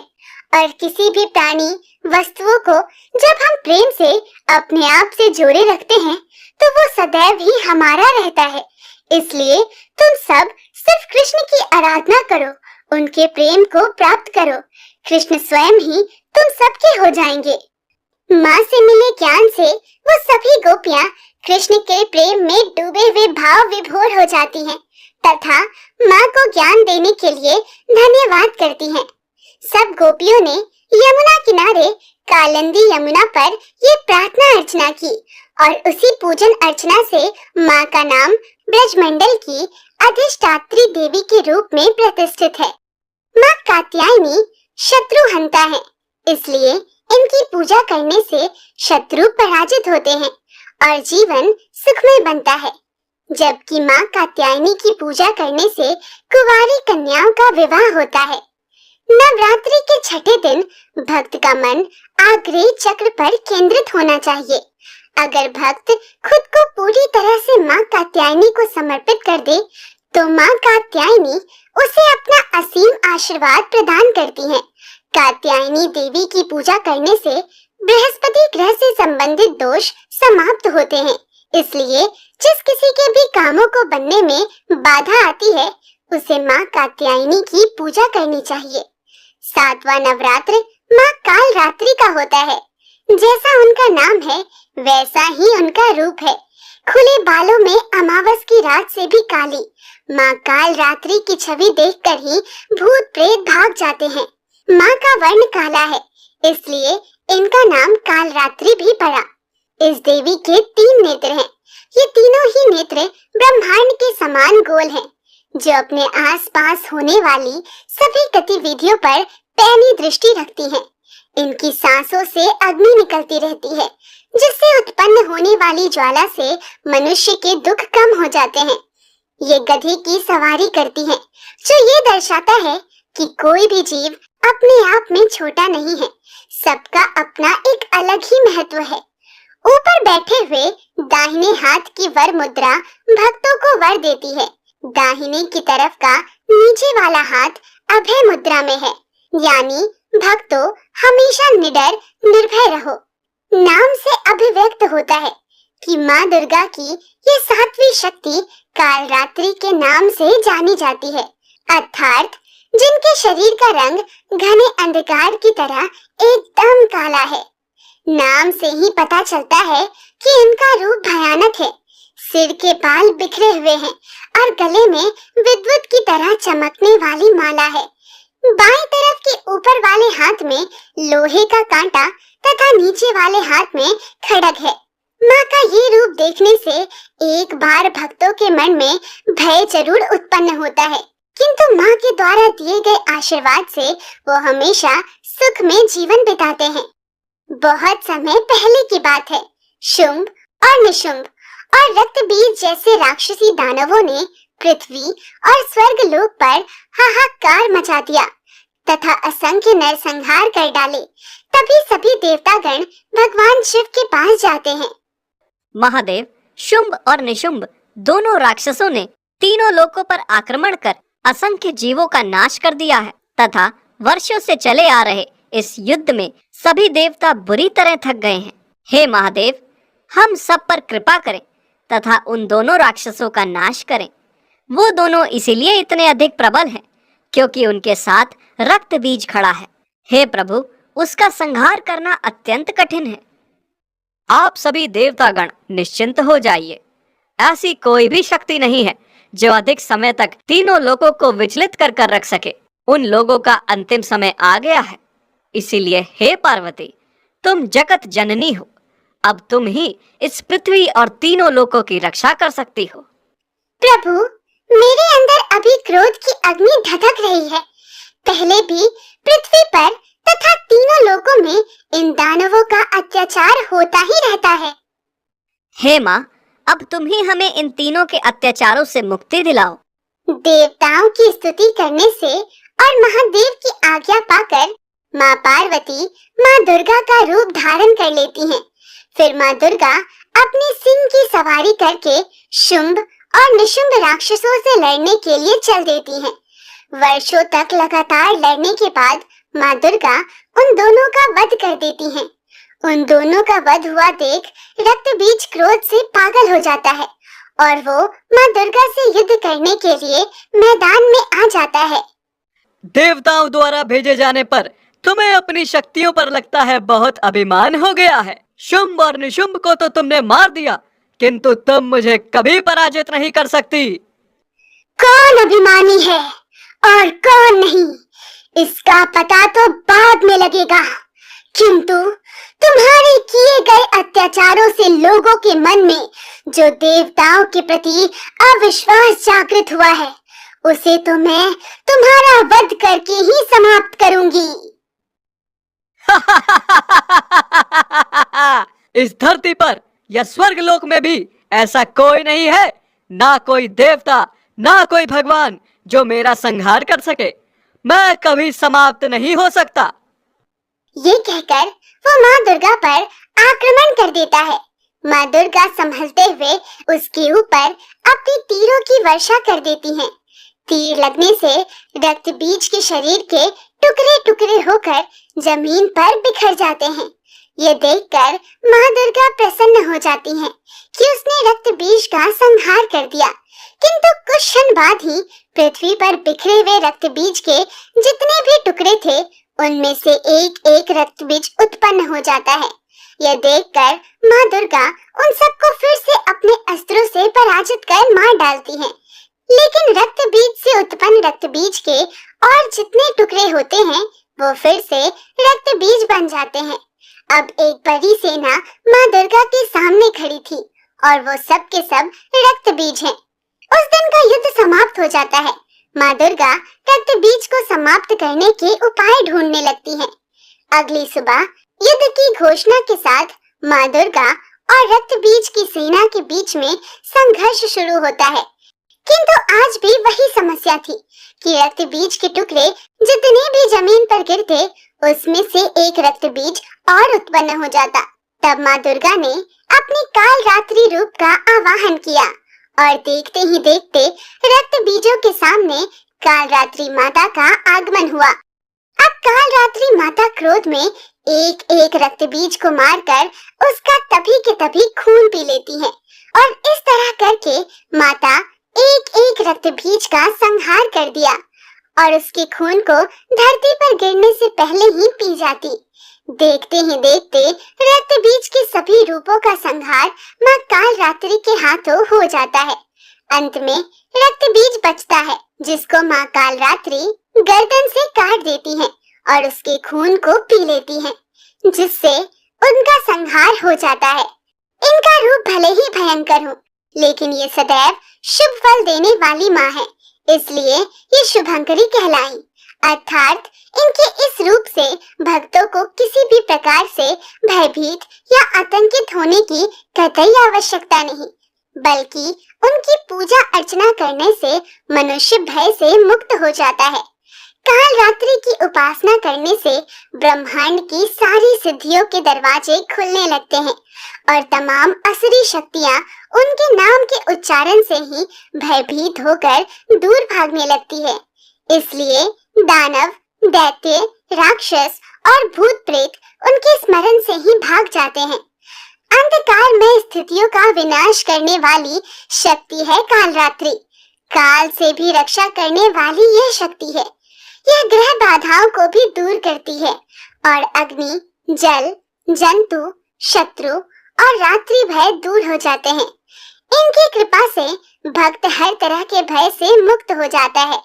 और किसी भी प्राणी वस्तुओं को जब हम प्रेम से अपने आप से जोड़े रखते हैं तो वो सदैव ही हमारा रहता है। इसलिए तुम सब सिर्फ कृष्ण की आराधना करो, उनके प्रेम को प्राप्त करो। कृष्ण स्वयं ही तुम सबके हो जाएंगे। माँ से मिले ज्ञान से वो सभी गोपियाँ कृष्ण के प्रेम में डूबे हुए भाव विभोर हो जाती हैं तथा माँ को ज्ञान देने के लिए धन्यवाद करती हैं। सब गोपियों ने यमुना किनारे कालिंदी यमुना पर ये प्रार्थना अर्चना की और उसी पूजन अर्चना से माँ का नाम ब्रजमंडल की अधिष्ठात्री देवी के रूप में प्रतिष्ठित है। माँ कात्यायनी शत्रुहंता है, इसलिए इनकी पूजा करने से शत्रु पराजित होते हैं और जीवन सुखमय बनता है। जबकि माँ कात्यायनी की पूजा करने से कुंवारी कन्याओं का विवाह होता है। नवरात्रि के छठे दिन भक्त का मन आग्नेय चक्र पर केंद्रित होना चाहिए। अगर भक्त खुद को पूरी तरह से माँ कात्यायनी को समर्पित कर दे तो माँ कात्यायनी उसे अपना असीम आशीर्वाद प्रदान करती हैं। कात्यायनी देवी की पूजा करने से बृहस्पति ग्रह से संबंधित दोष समाप्त होते हैं। इसलिए जिस किसी के भी कामों को बनने में बाधा आती है उसे माँ कात्यायनी की पूजा करनी चाहिए। सातवां नवरात्र माँ कालरात्रि का होता है। जैसा उनका नाम है वैसा ही उनका रूप है। खुले बालों में अमावस की रात से भी काली माँ कालरात्रि की छवि देखकर ही भूत प्रेत भाग जाते हैं। माँ का वर्ण काला है, इसलिए इनका नाम कालरात्रि भी पड़ा। इस देवी के 3 नेत्र हैं। ये तीनों ही नेत्र ब्रह्मांड के समान गोल हैं, जो अपने आसपास होने वाली सभी गतिविधियों पर पैनी दृष्टि रखती हैं। इनकी सांसों से अग्नि निकलती रहती है, जिससे उत्पन्न होने वाली ज्वाला से मनुष्य के दुख कम हो जाते हैं। ये गधे की सवारी करती हैं, जो ये दर्शाता है कि कोई भी जीव अपने आप में छोटा नहीं है, सबका अपना एक अलग ही महत्व है। ऊपर बैठे हुए दाहिने हाथ की वर मुद्रा भक्तों को वर देती है। दाहिने की तरफ का नीचे वाला हाथ अभय मुद्रा में है, यानी भक्तों हमेशा निडर निर्भय रहो। नाम से अभिव्यक्त होता है कि माँ दुर्गा की ये 7वीं शक्ति कालरात्रि के नाम से जानी जाती है, अर्थात जिनके शरीर का रंग घने अंधकार की तरह एकदम काला है। नाम से ही पता चलता है कि इनका रूप भयानक है। सिर के बाल बिखरे हुए हैं और गले में विद्युत की तरह चमकने वाली माला है। बाएं तरफ के ऊपर वाले हाथ में लोहे का कांटा तथा नीचे वाले हाथ में खड्ग है। माँ का ये रूप देखने से एक बार भक्तों के मन में भय जरूर उत्पन्न होता है, किंतु माँ के द्वारा दिए गए आशीर्वाद से वो हमेशा सुख में जीवन बिताते हैं। बहुत समय पहले की बात है। शुंभ और निशुंभ और रक्त बीज जैसे राक्षसी दानवों ने पृथ्वी और स्वर्ग लोक पर हाहाकार मचा दिया तथा असंख्य नरसंहार कर डाले। तभी सभी देवतागण भगवान शिव के पास जाते हैं। महादेव, शुंभ और निशुंभ दोनों राक्षसों ने तीनों लोकों पर आक्रमण कर असंख्य जीवों का नाश कर दिया है तथा वर्षों से चले आ रहे इस युद्ध में सभी देवता बुरी तरह थक गए हैं। हे महादेव, हम सब पर कृपा करें तथा उन दोनों राक्षसों का नाश करें। वो दोनों इसीलिए इतने अधिक प्रबल हैं क्योंकि उनके साथ रक्त बीज खड़ा है। हे प्रभु, उसका संहार करना अत्यंत कठिन है। आप सभी देवतागण निश्चिंत हो जाइए। ऐसी कोई भी शक्ति नहीं है जो अधिक समय तक तीनों लोगों को विचलित कर कर रख सके। उन लोगों का अंतिम समय आ गया है। इसीलिए हे पार्वती, तुम जगत जननी हो। अब तुम ही इस पृथ्वी और तीनों लोकों की रक्षा कर सकती हो। प्रभु, मेरे अंदर अभी क्रोध की अग्नि धधक रही है। पहले भी पृथ्वी पर तथा तीनों लोकों में इन दानवों का अत्याचार होता ही रहता है। हे माँ, अब तुम ही हमें इन तीनों के अत्याचारों से मुक्ति दिलाओ। देवताओं की स्तुति करने से और महादेव की आज्ञा पाकर माँ पार्वती माँ दुर्गा का रूप धारण कर लेती हैं। फिर माँ दुर्गा अपने सिंह की सवारी करके शुंभ और निशुंभ राक्षसों से लड़ने के लिए चल देती हैं। वर्षों तक लगातार लड़ने के बाद माँ दुर्गा उन दोनों का वध कर देती हैं। उन दोनों का वध हुआ देख रक्त बीज क्रोध से पागल हो जाता है और वो माँ दुर्गा से युद्ध करने के लिए मैदान में आ जाता है। देवताओं द्वारा भेजे जाने पर तुम्हें अपनी शक्तियों पर लगता है बहुत अभिमान हो गया है। शुंभ और निशुंभ को तो तुमने मार दिया, किंतु तुम मुझे कभी पराजित नहीं कर सकती। कौन अभिमानी है और कौन नहीं, इसका पता तो बाद में लगेगा। किंतु तुम्हारे किए गए अत्याचारों से लोगों के मन में जो देवताओं के प्रति अविश्वास जागृत हुआ है, उसे तो मैं तुम्हारा वध करके ही समाप्त करूंगी। इस धरती पर या स्वर्ग लोक में भी ऐसा कोई नहीं है, ना कोई देवता ना कोई भगवान जो मेरा संहार कर सके। मैं कभी समाप्त नहीं हो सकता। ये कहकर वो माँ दुर्गा पर आक्रमण कर देता है। माँ दुर्गा संभलते हुए उसके ऊपर अपने तीरों की वर्षा कर देती हैं। तीर लगने से रक्त बीज के शरीर के टुकड़े टुकड़े होकर जमीन पर बिखर जाते हैं। ये देखकर माँ दुर्गा प्रसन्न हो जाती हैं कि उसने रक्त बीज का संहार कर दिया। किंतु कुछ क्षण बाद ही पृथ्वी पर बिखरे हुए रक्त बीज के जितने भी टुकड़े थे, उनमें से एक एक रक्त बीज उत्पन्न हो जाता है। यह देखकर माँ दुर्गा उन सबको फिर से अपने अस्त्रों से पराजित कर मार डालती हैं। लेकिन रक्त बीज से उत्पन्न रक्त बीज के और जितने टुकड़े होते हैं, वो फिर से रक्त बीज बन जाते हैं। अब एक बड़ी सेना माँ दुर्गा के सामने खड़ी थी और वो सब के सब रक्त बीज हैं। उस दिन का युद्ध समाप्त हो जाता है। माँ दुर्गा रक्त बीज को समाप्त करने के उपाय ढूंढने लगती हैं। अगली सुबह युद्ध की घोषणा के साथ माँ दुर्गा और रक्त बीज की सेना के बीच में संघर्ष शुरू होता है। किंतु आज भी वही समस्या थी कि रक्त बीज के टुकड़े जितने भी जमीन पर गिरते, उसमें से एक रक्त बीज और उत्पन्न हो जाता। तब माँ दुर्गा ने अपने काल रात्रि रूप का आवाहन किया और देखते ही देखते रक्त बीजों के सामने काल रात्रि माता का आगमन हुआ। अब काल रात्रि माता क्रोध में एक एक रक्त बीज को मारकर उसका तभी के तभी खून पी लेती है और इस तरह करके माता एक एक रक्त बीज का संहार कर दिया और उसके खून को धरती पर गिरने से पहले ही पी जाती। देखते ही देखते रक्त बीज के सभी रूपों का संहार माँ काल रात्रि के हाथों हो जाता है। अंत में रक्त बीज बचता है, जिसको माँ काल रात्रि गर्दन से काट देती है और उसके खून को पी लेती है, जिससे उनका संहार हो जाता है। इनका रूप भले ही भयंकर हो, लेकिन ये सदैव शुभ फल देने वाली माँ है, इसलिए ये शुभंकरी कहलाई। अर्थात इनके इस रूप से भक्तों को किसी भी प्रकार से भयभीत या आतंकित होने की कतई आवश्यकता नहीं, बल्कि उनकी पूजा अर्चना करने से मनुष्य भय से मुक्त हो जाता है। काल रात्रि की उपासना करने से ब्रह्मांड की सारी सिद्धियों के दरवाजे खुलने लगते हैं और तमाम असुरी शक्तियां उनके नाम के उच्चारण से ही भयभीत होकर दूर भागने लगती है। इसलिए दानव, दैत्य, राक्षस और भूत प्रेत उनके स्मरण से ही भाग जाते हैं। अंधकार में स्थितियों का विनाश करने वाली शक्ति है कालरात्रि। काल से भी रक्षा करने वाली यह शक्ति है। यह ग्रह बाधाओं को भी दूर करती है और अग्नि, जल, जंतु, शत्रु और रात्रि भय दूर हो जाते हैं। इनकी कृपा से भक्त हर तरह के भय से मुक्त हो जाता है।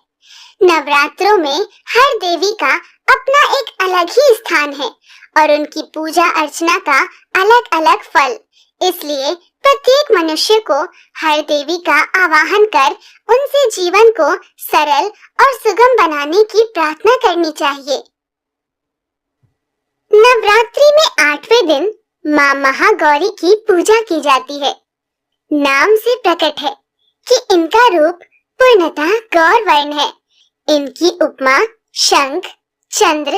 नवरात्रों में हर देवी का अपना एक अलग ही स्थान है और उनकी पूजा अर्चना का अलग अलग फल। इसलिए प्रत्येक मनुष्य को हर देवी का आवाहन कर उनसे जीवन को सरल और सुगम बनाने की प्रार्थना करनी चाहिए। नवरात्रि में 8वें दिन माँ महागौरी की पूजा की जाती है। नाम से प्रकट है कि इनका रूप पूर्णतः गौर वर्ण है। इनकी उपमा शंख, चंद्र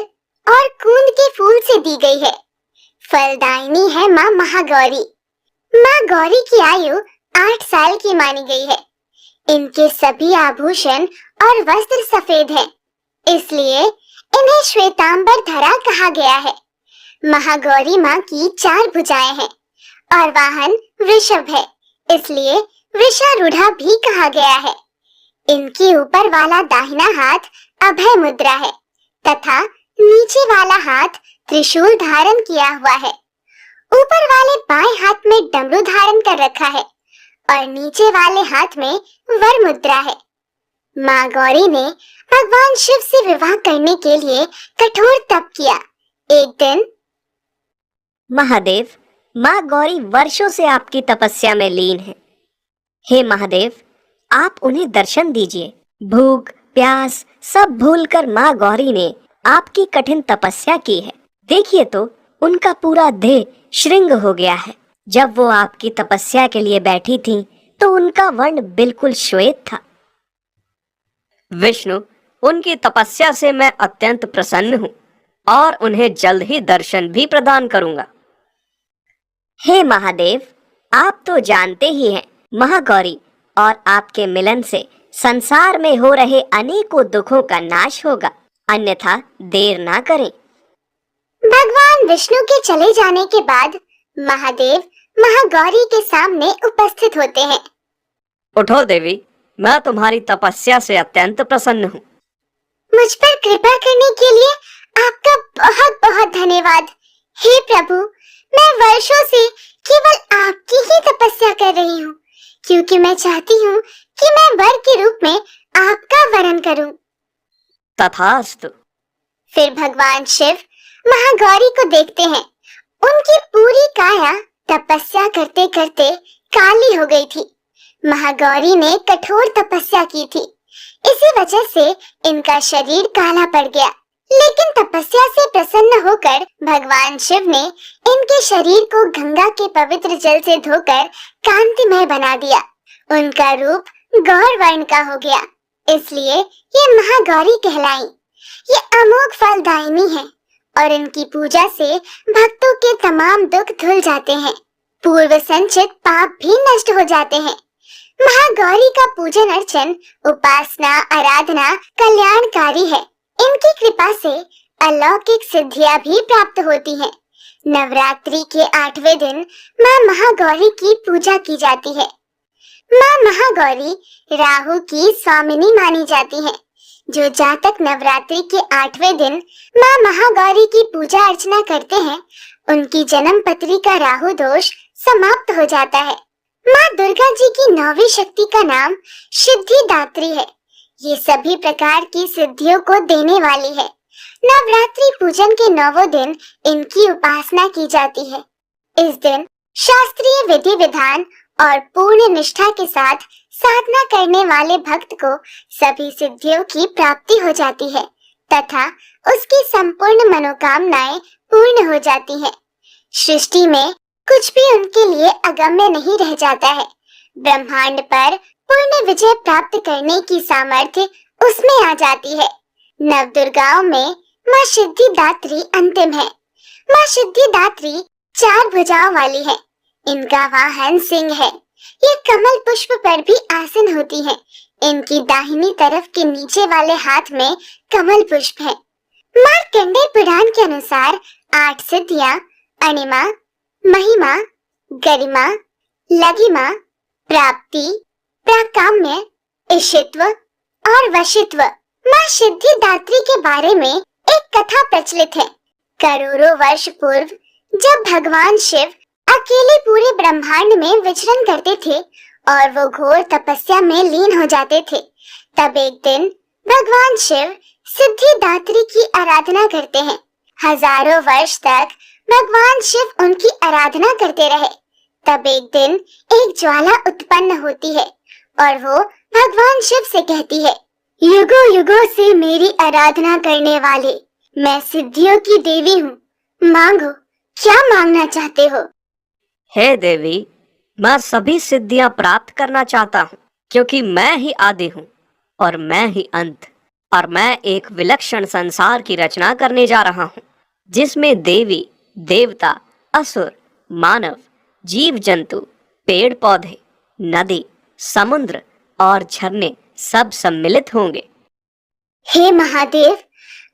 और कूंद के फूल से दी गई है। फलदायिनी है माँ महागौरी। माँ गौरी की आयु 8 साल की मानी गई है। इनके सभी आभूषण और वस्त्र सफेद हैं, इसलिए इन्हें श्वेतांबर धरा कहा गया है। महागौरी माँ की 4 भुजाएं हैं और वाहन वृषभ है, इसलिए वृषारूढ़ा भी कहा गया है। इनके ऊपर वाला दाहिना हाथ अभय मुद्रा है तथा नीचे वाला हाथ त्रिशूल धारण किया हुआ है। ऊपर वाले बाएं हाथ में डमरू धारण कर रखा है और नीचे वाले हाथ में वर मुद्रा है। माँ गौरी ने भगवान शिव से विवाह करने के लिए कठोर तप किया। एक दिन महादेव, माँ गौरी वर्षों से आपकी तपस्या में लीन है। हे महादेव, आप उन्हें दर्शन दीजिए। भूख प्यास सब भूलकर माँ गौरी ने आपकी कठिन तपस्या की है। देखिए तो उनका पूरा देह श्रृंग हो गया है। जब वो आपकी तपस्या के लिए बैठी थीं, तो उनका वर्ण बिल्कुल श्वेत था। विष्णु, उनकी तपस्या से मैं अत्यंत प्रसन्न हूँ और उन्हें जल्द ही दर्शन भी प्रदान करूंगा। हे महादेव, आप तो जानते ही हैं, महागौरी और आपके मिलन से संसार में हो रहे अनेकों दुखों का नाश होगा, अन्यथा देर ना करें। भगवान विष्णु के चले जाने के बाद महादेव महागौरी के सामने उपस्थित होते हैं। उठो देवी, मैं तुम्हारी तपस्या से अत्यंत प्रसन्न हूँ। मुझ पर कृपा करने के लिए आपका बहुत बहुत धन्यवाद। हे प्रभु, मैं वर्षों से केवल आपकी ही तपस्या कर रही हूँ, क्योंकि मैं चाहती हूँ कि मैं वर के रूप में आपका वरण करूँ। तथास्तु। फिर भगवान शिव महागौरी को देखते हैं। उनकी पूरी काया तपस्या करते करते काली हो गई थी। महागौरी ने कठोर तपस्या की थी, इसी वजह से इनका शरीर काला पड़ गया। लेकिन तपस्या से प्रसन्न होकर भगवान शिव ने इनके शरीर को गंगा के पवित्र जल से धोकर कांतिमय बना दिया। उनका रूप गौर वर्ण का हो गया, इसलिए ये महागौरी कहलाई। ये अमोघ फलदायिनी है और इनकी पूजा से भक्तों के तमाम दुख धुल जाते हैं। पूर्व संचित पाप भी नष्ट हो जाते हैं। महागौरी का पूजन अर्चन, उपासना, आराधना कल्याणकारी है। इनकी कृपा से अलौकिक सिद्धियां भी प्राप्त होती हैं। नवरात्रि के 8वें दिन माँ महागौरी की पूजा की जाती है। माँ महागौरी राहु की स्वामिनी मानी जाती हैं। जो जातक नवरात्रि के 8वें दिन माँ महागौरी की पूजा अर्चना करते हैं, उनकी जन्म पत्री का राहु दोष समाप्त हो जाता है। माँ दुर्गा जी की 9वीं शक्ति का नाम सिद्धिदात्री है। ये सभी प्रकार की सिद्धियों को देने वाली है। नवरात्रि पूजन के 9वें दिन इनकी उपासना की जाती है। इस दिन शास्त्रीय विधि विधान और पूर्ण निष्ठा के साथ साधना करने वाले भक्त को सभी सिद्धियों की प्राप्ति हो जाती है तथा उसकी संपूर्ण मनोकामनाएं पूर्ण हो जाती हैं। सृष्टि में कुछ भी उनके लिए अगम्य नहीं रह जाता है। ब्रह्मांड पर पूर्ण विजय प्राप्त करने की सामर्थ्य उसमें आ जाती है। नवदुर्गाओं में माँ सिद्धिदात्री अंतिम है। माँ सिद्धिदात्री 4 भुजाओं वाली है। इनका वाहन सिंह है। ये कमल पुष्प पर भी आसीन होती है। इनकी दाहिनी तरफ के नीचे वाले हाथ में कमल पुष्प है। मार्कंडेय पुराण के अनुसार 8 सिद्धियां अणिमा, महिमा, गरिमा, लघिमा, प्राप्ति, प्राकाम्य, इशित्व और वशित्व। माँ सिद्धिदात्री के बारे में एक कथा प्रचलित है। करोड़ों वर्ष पूर्व जब भगवान शिव अकेले पूरे ब्रह्मांड में विचरण करते थे और वो घोर तपस्या में लीन हो जाते थे, तब एक दिन भगवान शिव सिद्धिदात्री की आराधना करते हैं। हजारों वर्ष तक भगवान शिव उनकी आराधना करते रहे। तब एक दिन एक ज्वाला उत्पन्न होती है और वो भगवान शिव से कहती है, युगों युगों से मेरी आराधना करने वाले, मैं सिद्धियों की देवी हूँ, मांगो, क्या मांगना चाहते हो? हे देवी, मैं सभी सिद्धियां प्राप्त करना चाहता हूँ, क्योंकि मैं ही आदि हूँ और मैं ही अंत, और मैं एक विलक्षण संसार की रचना करने जा रहा हूँ, जिसमें देवी, देवता, असुर, मानव, जीव जंतु, पेड़ पौधे, नदी, समुद्र और झरने सब सम्मिलित होंगे। हे महादेव,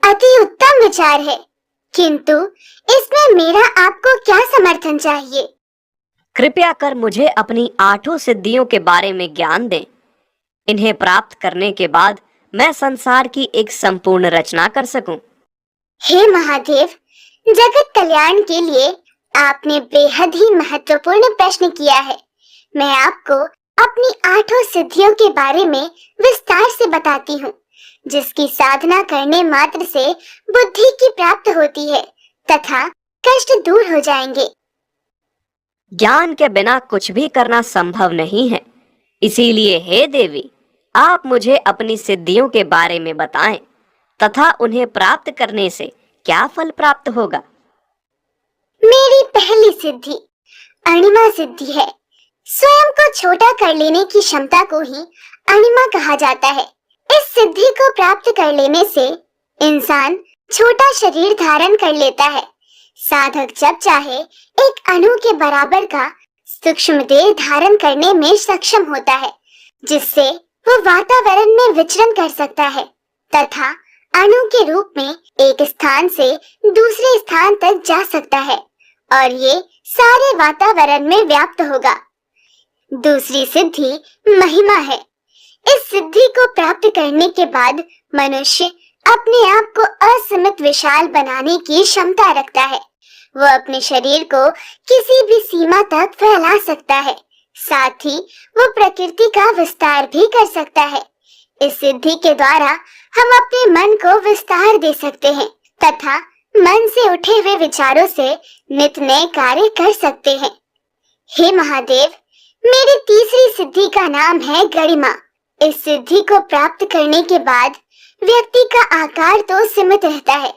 अति उत्तम विचार है, किंतु इसमें मेरा आपको क्या समर्थन चाहिए? कृपया कर मुझे अपनी 8 सिद्धियों के बारे में ज्ञान दें। इन्हें प्राप्त करने के बाद मैं संसार की एक संपूर्ण रचना कर सकूं। हे महादेव, जगत कल्याण के लिए आपने बेहद ही महत्वपूर्ण प्रश्न किया है। मैं आपको अपनी 8 सिद्धियों के बारे में विस्तार से बताती हूँ, जिसकी साधना करने मात्र से बुद्धि की प्राप्ति होती है तथा कष्ट दूर हो जाएंगे। ज्ञान के बिना कुछ भी करना संभव नहीं है। इसीलिए हे देवी, आप मुझे अपनी सिद्धियों के बारे में बताएं तथा उन्हें प्राप्त करने से क्या फल प्राप्त होगा। मेरी पहली सिद्धि अणिमा सिद्धि है। स्वयं को छोटा कर लेने की क्षमता को ही अणिमा कहा जाता है। इस सिद्धि को प्राप्त कर लेने से इंसान छोटा शरीर धारण कर लेता है। साधक जब चाहे एक अणु के बराबर का सूक्ष्म देह धारण करने में सक्षम होता है, जिससे वो वातावरण में विचरण कर सकता है तथा अणु के रूप में एक स्थान से दूसरे स्थान तक जा सकता है और ये सारे वातावरण में व्याप्त होगा। दूसरी सिद्धि महिमा है। इस सिद्धि को प्राप्त करने के बाद मनुष्य अपने आप को असीमित विशाल बनाने की क्षमता रखता है। वो अपने शरीर को किसी भी सीमा तक फैला सकता है। साथ ही वो प्रकृति का विस्तार भी कर सकता है। इस सिद्धि के द्वारा हम अपने मन को विस्तार दे सकते हैं तथा मन से उठे हुए विचारों से नित नए कार्य कर सकते हैं। हे महादेव, मेरी तीसरी सिद्धि का नाम है गरिमा। इस सिद्धि को प्राप्त करने के बाद व्यक्ति का आकार तो सीमित रहता है,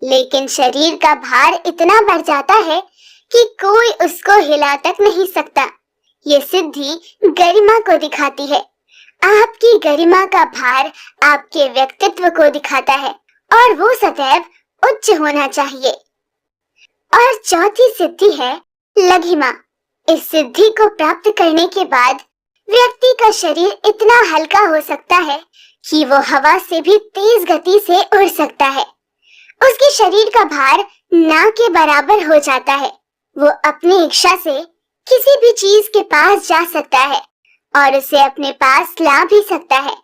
लेकिन शरीर का भार इतना बढ़ जाता है कि कोई उसको हिला तक नहीं सकता। ये सिद्धि गरिमा को दिखाती है। आपकी गरिमा का भार आपके व्यक्तित्व को दिखाता है और वो सदैव उच्च होना चाहिए। और चौथी सिद्धि है लघिमा। इस सिद्धि को प्राप्त करने के बाद व्यक्ति का शरीर इतना हल्का हो सकता है कि वो हवा से भी तेज गति से उड़ सकता है। उसके शरीर का भार ना के बराबर हो जाता है। वो अपनी इच्छा से किसी भी चीज के पास जा सकता है और उसे अपने पास ला भी सकता है,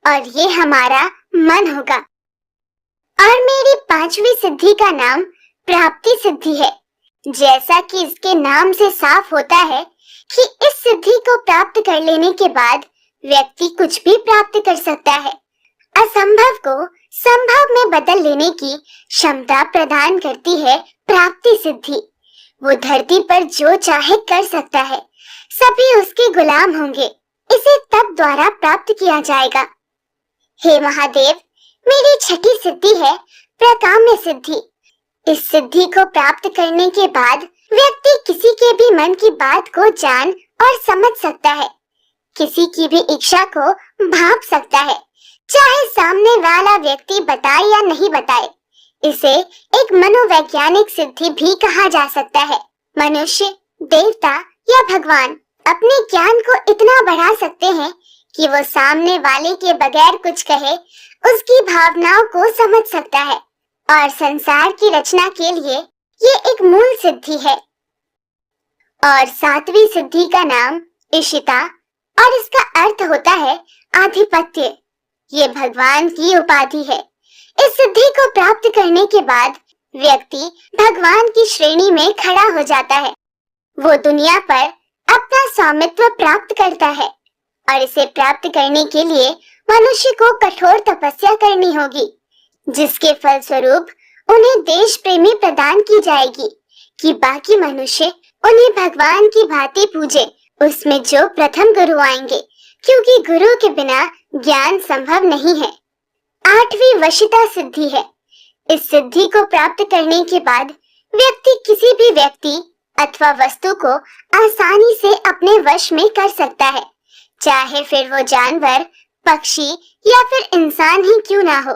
और ये हमारा मन होगा। और मेरी पांचवी सिद्धि का नाम प्राप्ति सिद्धि है। जैसा कि इसके नाम से साफ होता है कि इस सिद्धि को प्राप्त कर लेने के बाद व्यक्ति कुछ भी प्राप्त कर सकता है। असंभव को संभव में बदल लेने की क्षमता प्रदान करती है प्राप्ति सिद्धि। वो धरती पर जो चाहे कर सकता है, सभी उसके गुलाम होंगे। इसे तप द्वारा प्राप्त किया जाएगा। हे महादेव, मेरी छठी सिद्धि है प्रकाम्य सिद्धि। इस सिद्धि को प्राप्त करने के बाद व्यक्ति किसी के भी मन की बात को जान और समझ सकता है, किसी की भी इच्छा को भांप सकता है, चाहे सामने वाला व्यक्ति बताए या नहीं बताए। इसे एक मनोवैज्ञानिक सिद्धि भी कहा जा सकता है। मनुष्य, देवता या भगवान अपने ज्ञान को इतना बढ़ा सकते हैं कि वो सामने वाले के बगैर कुछ कहे उसकी भावनाओं को समझ सकता है, और संसार की रचना के लिए ये एक मूल सिद्धि है। और सातवीं सिद्धि का नाम इशिता, और इसका अर्थ होता है आधिपत्य। ये भगवान की उपाधि है। इस सिद्धि को प्राप्त करने के बाद व्यक्ति भगवान की श्रेणी में खड़ा हो जाता है। वो दुनिया पर अपना स्वामित्व प्राप्त करता है, और इसे प्राप्त करने के लिए मनुष्य को कठोर तपस्या करनी होगी, जिसके फलस्वरूप उन्हें देश प्रेमी प्रदान की जाएगी कि बाकी मनुष्य उन्हें भगवान की भांति पूजे। उसमें जो प्रथम गुरु आएंगे, क्योंकि गुरु के बिना ज्ञान संभव नहीं है। आठवीं वशीता सिद्धि है। इस सिद्धि को प्राप्त करने के बाद व्यक्ति किसी भी व्यक्ति अथवा वस्तु को आसानी से अपने वश में कर सकता है, चाहे फिर वो जानवर, पक्षी या फिर इंसान ही क्यों ना हो।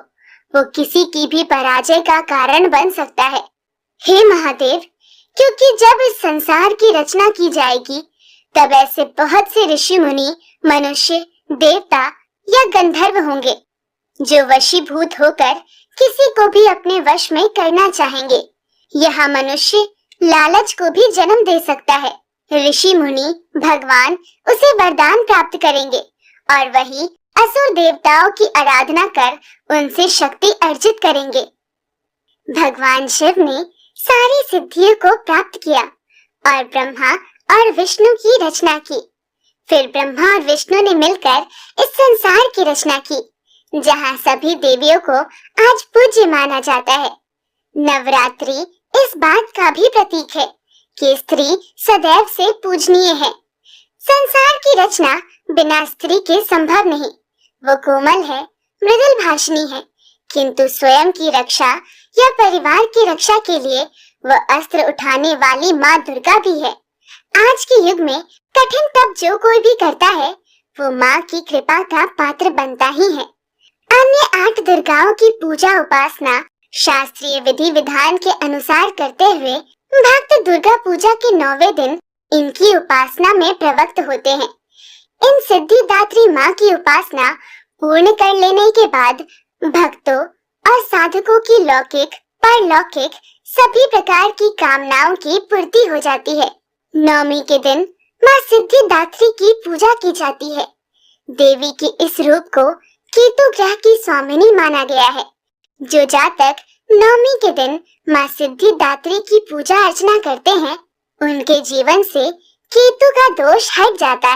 वो किसी की भी पराजय का कारण बन सकता है। हे महादेव, क्योंकि जब इस संसार की रचना की जाएगी तब ऐसे बहुत से ऋषि मुनि, मनुष्य, देवता या गंधर्व होंगे जो वशीभूत होकर किसी को भी अपने वश में करना चाहेंगे। यहाँ मनुष्य लालच को भी जन्म दे सकता है। ऋषि मुनि, भगवान उसे वरदान प्राप्त करेंगे और वही असुर देवताओं की आराधना कर उनसे शक्ति अर्जित करेंगे। भगवान शिव ने सारी सिद्धियों को प्राप्त किया और ब्रह्मा और विष्णु की रचना की। फिर ब्रह्मा और विष्णु ने मिलकर इस संसार की रचना की, जहाँ सभी देवियों को आज पूज्य माना जाता है। नवरात्रि इस बात का भी प्रतीक है कि स्त्री सदैव से पूजनीय है। संसार की रचना बिना स्त्री के संभव नहीं। वो कोमल है, मृदुल भाषिणी है, किंतु स्वयं की रक्षा या परिवार की रक्षा के लिए वह अस्त्र उठाने वाली माँ दुर्गा भी है। आज के युग में कठिन तप जो कोई भी करता है वो माँ की कृपा का पात्र बनता ही है। अन्य 8 दुर्गाओं की पूजा उपासना शास्त्रीय विधि विधान के अनुसार करते हुए भक्त दुर्गा पूजा के 9वें दिन इनकी उपासना में प्रवृत्त होते हैं। इन सिद्धिदात्री माँ की उपासना पूर्ण कर लेने के बाद भक्तों और साधकों की लौकिक, परलौकिक सभी प्रकार की कामनाओं की पूर्ति हो जाती है। 9वीं के दिन माँ सिद्धिदात्री की पूजा की जाती है। देवी की इस रूप को केतु ग्रह की स्वामिनी माना गया है। जो जातक 9वीं के दिन माँ सिद्धिदात्री की पूजा अर्चना करते हैं, उनके जीवन से केतु का दोष हट जाता है।